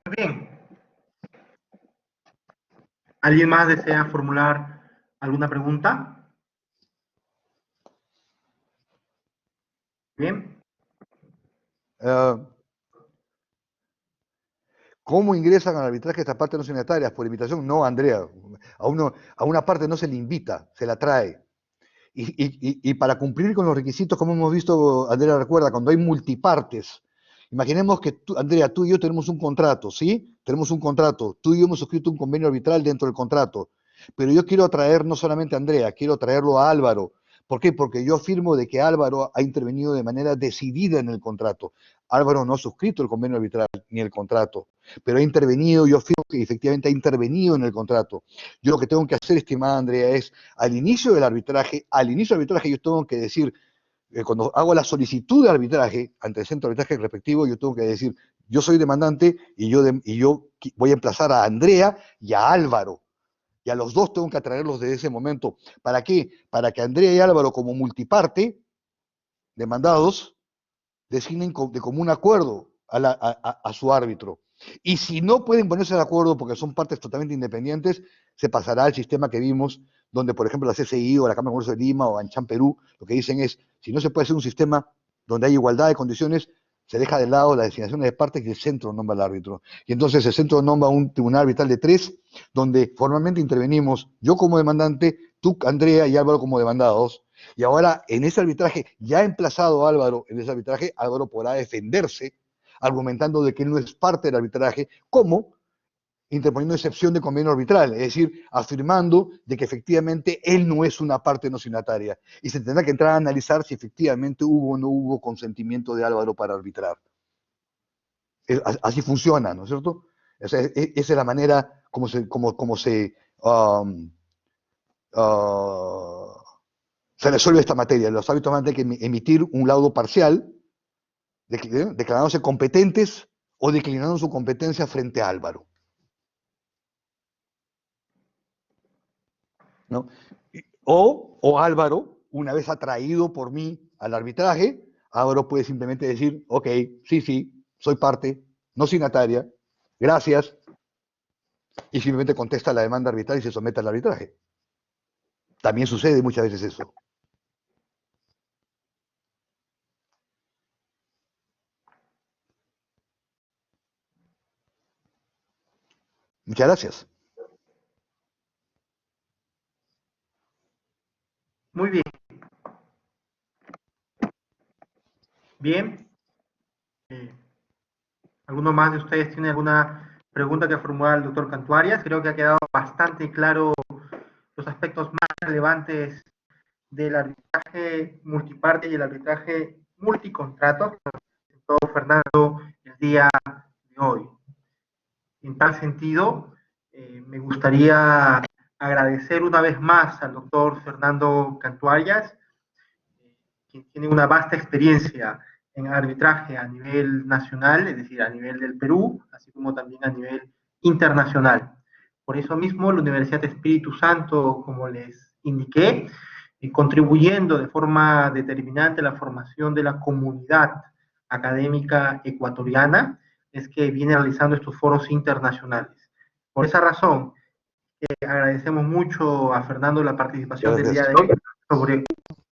Muy bien. ¿Alguien más desea formular alguna pregunta? Bien. ¿Cómo ingresan al arbitraje estas partes no signatarias? ¿Por invitación? No, Andrea. A una parte no se le invita, se la trae. Y para cumplir con los requisitos, como hemos visto, Andrea recuerda, cuando hay multipartes, imaginemos que Andrea, tú y yo tenemos un contrato, ¿sí? Tenemos un contrato, tú y yo hemos suscrito un convenio arbitral dentro del contrato, pero yo quiero atraer no solamente a Andrea, quiero traerlo a Álvaro. ¿Por qué? Porque yo afirmo de que Álvaro ha intervenido de manera decidida en el contrato. Álvaro no ha suscrito el convenio arbitral ni el contrato, pero ha intervenido, yo afirmo que efectivamente ha intervenido en el contrato. Yo lo que tengo que hacer, estimada Andrea, es al inicio del arbitraje yo tengo que decir, cuando hago la solicitud de arbitraje ante el centro de arbitraje respectivo, yo tengo que decir, yo soy demandante y yo voy a emplazar a Andrea y a Álvaro. Y a los dos tengo que atraerlos desde ese momento. ¿Para qué? Para que Andrea y Álvaro, como multiparte, demandados, designen de común acuerdo a su árbitro. Y si no pueden ponerse de acuerdo porque son partes totalmente independientes, se pasará al sistema que vimos, donde, por ejemplo, la CCI o la Cámara de Comercio de Lima o Anchan Perú, lo que dicen es, si no se puede hacer un sistema donde hay igualdad de condiciones, se deja de lado las designaciones de partes y el centro nombra al árbitro. Y entonces el centro nombra un tribunal arbitral de 3, donde formalmente intervenimos yo como demandante, tú, Andrea, y Álvaro como demandados. Y ahora, en ese arbitraje, ya emplazado Álvaro, en ese arbitraje, Álvaro podrá defenderse, argumentando de que él no es parte del arbitraje, como interponiendo excepción de convenio arbitral, es decir, afirmando de que efectivamente él no es una parte no signataria. Y se tendrá que entrar a analizar si efectivamente hubo o no hubo consentimiento de Álvaro para arbitrar. Así funciona, ¿no es cierto? Esa es la manera como se resuelve esta materia. Los árbitros van a tener que emitir un laudo parcial, declarándose competentes o declinando su competencia frente a Álvaro. ¿No? O Álvaro, una vez atraído por mí al arbitraje, Álvaro puede simplemente decir, ok, sí, soy parte, no signataria, gracias, y simplemente contesta la demanda arbitral y se somete al arbitraje. También sucede muchas veces eso. Muchas gracias. Muy bien. Bien. ¿Alguno más de ustedes tiene alguna pregunta que formular al doctor Cantuarias? Creo que ha quedado bastante claro los aspectos más relevantes del arbitraje multiparte y el arbitraje multicontrato que nos presentó Fernando el día de hoy. En tal sentido, me gustaría agradecer una vez más al doctor Fernando Cantuarias, quien tiene una vasta experiencia en arbitraje a nivel nacional, es decir, a nivel del Perú, así como también a nivel internacional. Por eso mismo, la Universidad de Espíritu Santo, como les indiqué, contribuyendo de forma determinante a la formación de la comunidad académica ecuatoriana, es que viene realizando estos foros internacionales. Por esa razón, agradecemos mucho a Fernando la participación del día Gracias. de hoy sobre un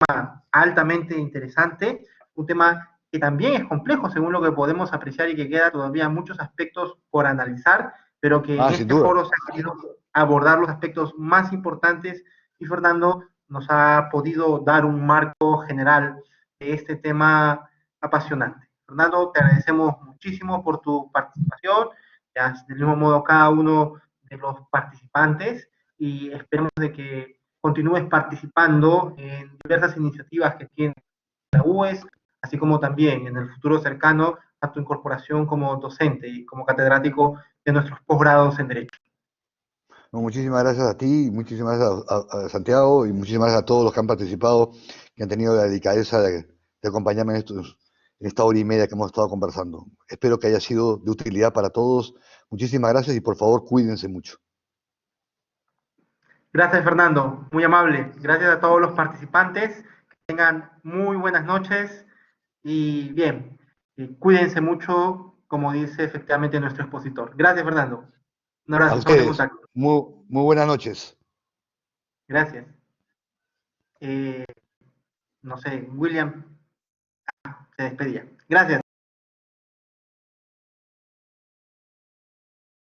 tema altamente interesante, un tema que también es complejo según lo que podemos apreciar y que queda todavía muchos aspectos por analizar, pero que en Sin este duda. foro se ha querido abordar los aspectos más importantes y Fernando nos ha podido dar un marco general de este tema apasionante. Fernando, te agradecemos muchísimo por tu participación, ya, del mismo modo cada uno de los participantes y esperemos de que continúes participando en diversas iniciativas que tiene la UES, así como también en el futuro cercano a tu incorporación como docente y como catedrático de nuestros posgrados en Derecho. No, muchísimas gracias a ti, muchísimas gracias a Santiago y muchísimas gracias a todos los que han participado, que han tenido la delicadeza de acompañarme en esta hora y media que hemos estado conversando. Espero que haya sido de utilidad para todos. Muchísimas gracias y por favor cuídense mucho. Gracias, Fernando, muy amable. Gracias a todos los participantes. Que tengan muy buenas noches y bien, cuídense mucho, como dice efectivamente nuestro expositor. Gracias, Fernando. Un A abrazo, estamos en ustedes, contacto. muy buenas noches. Gracias. No sé, William se despedía. Gracias.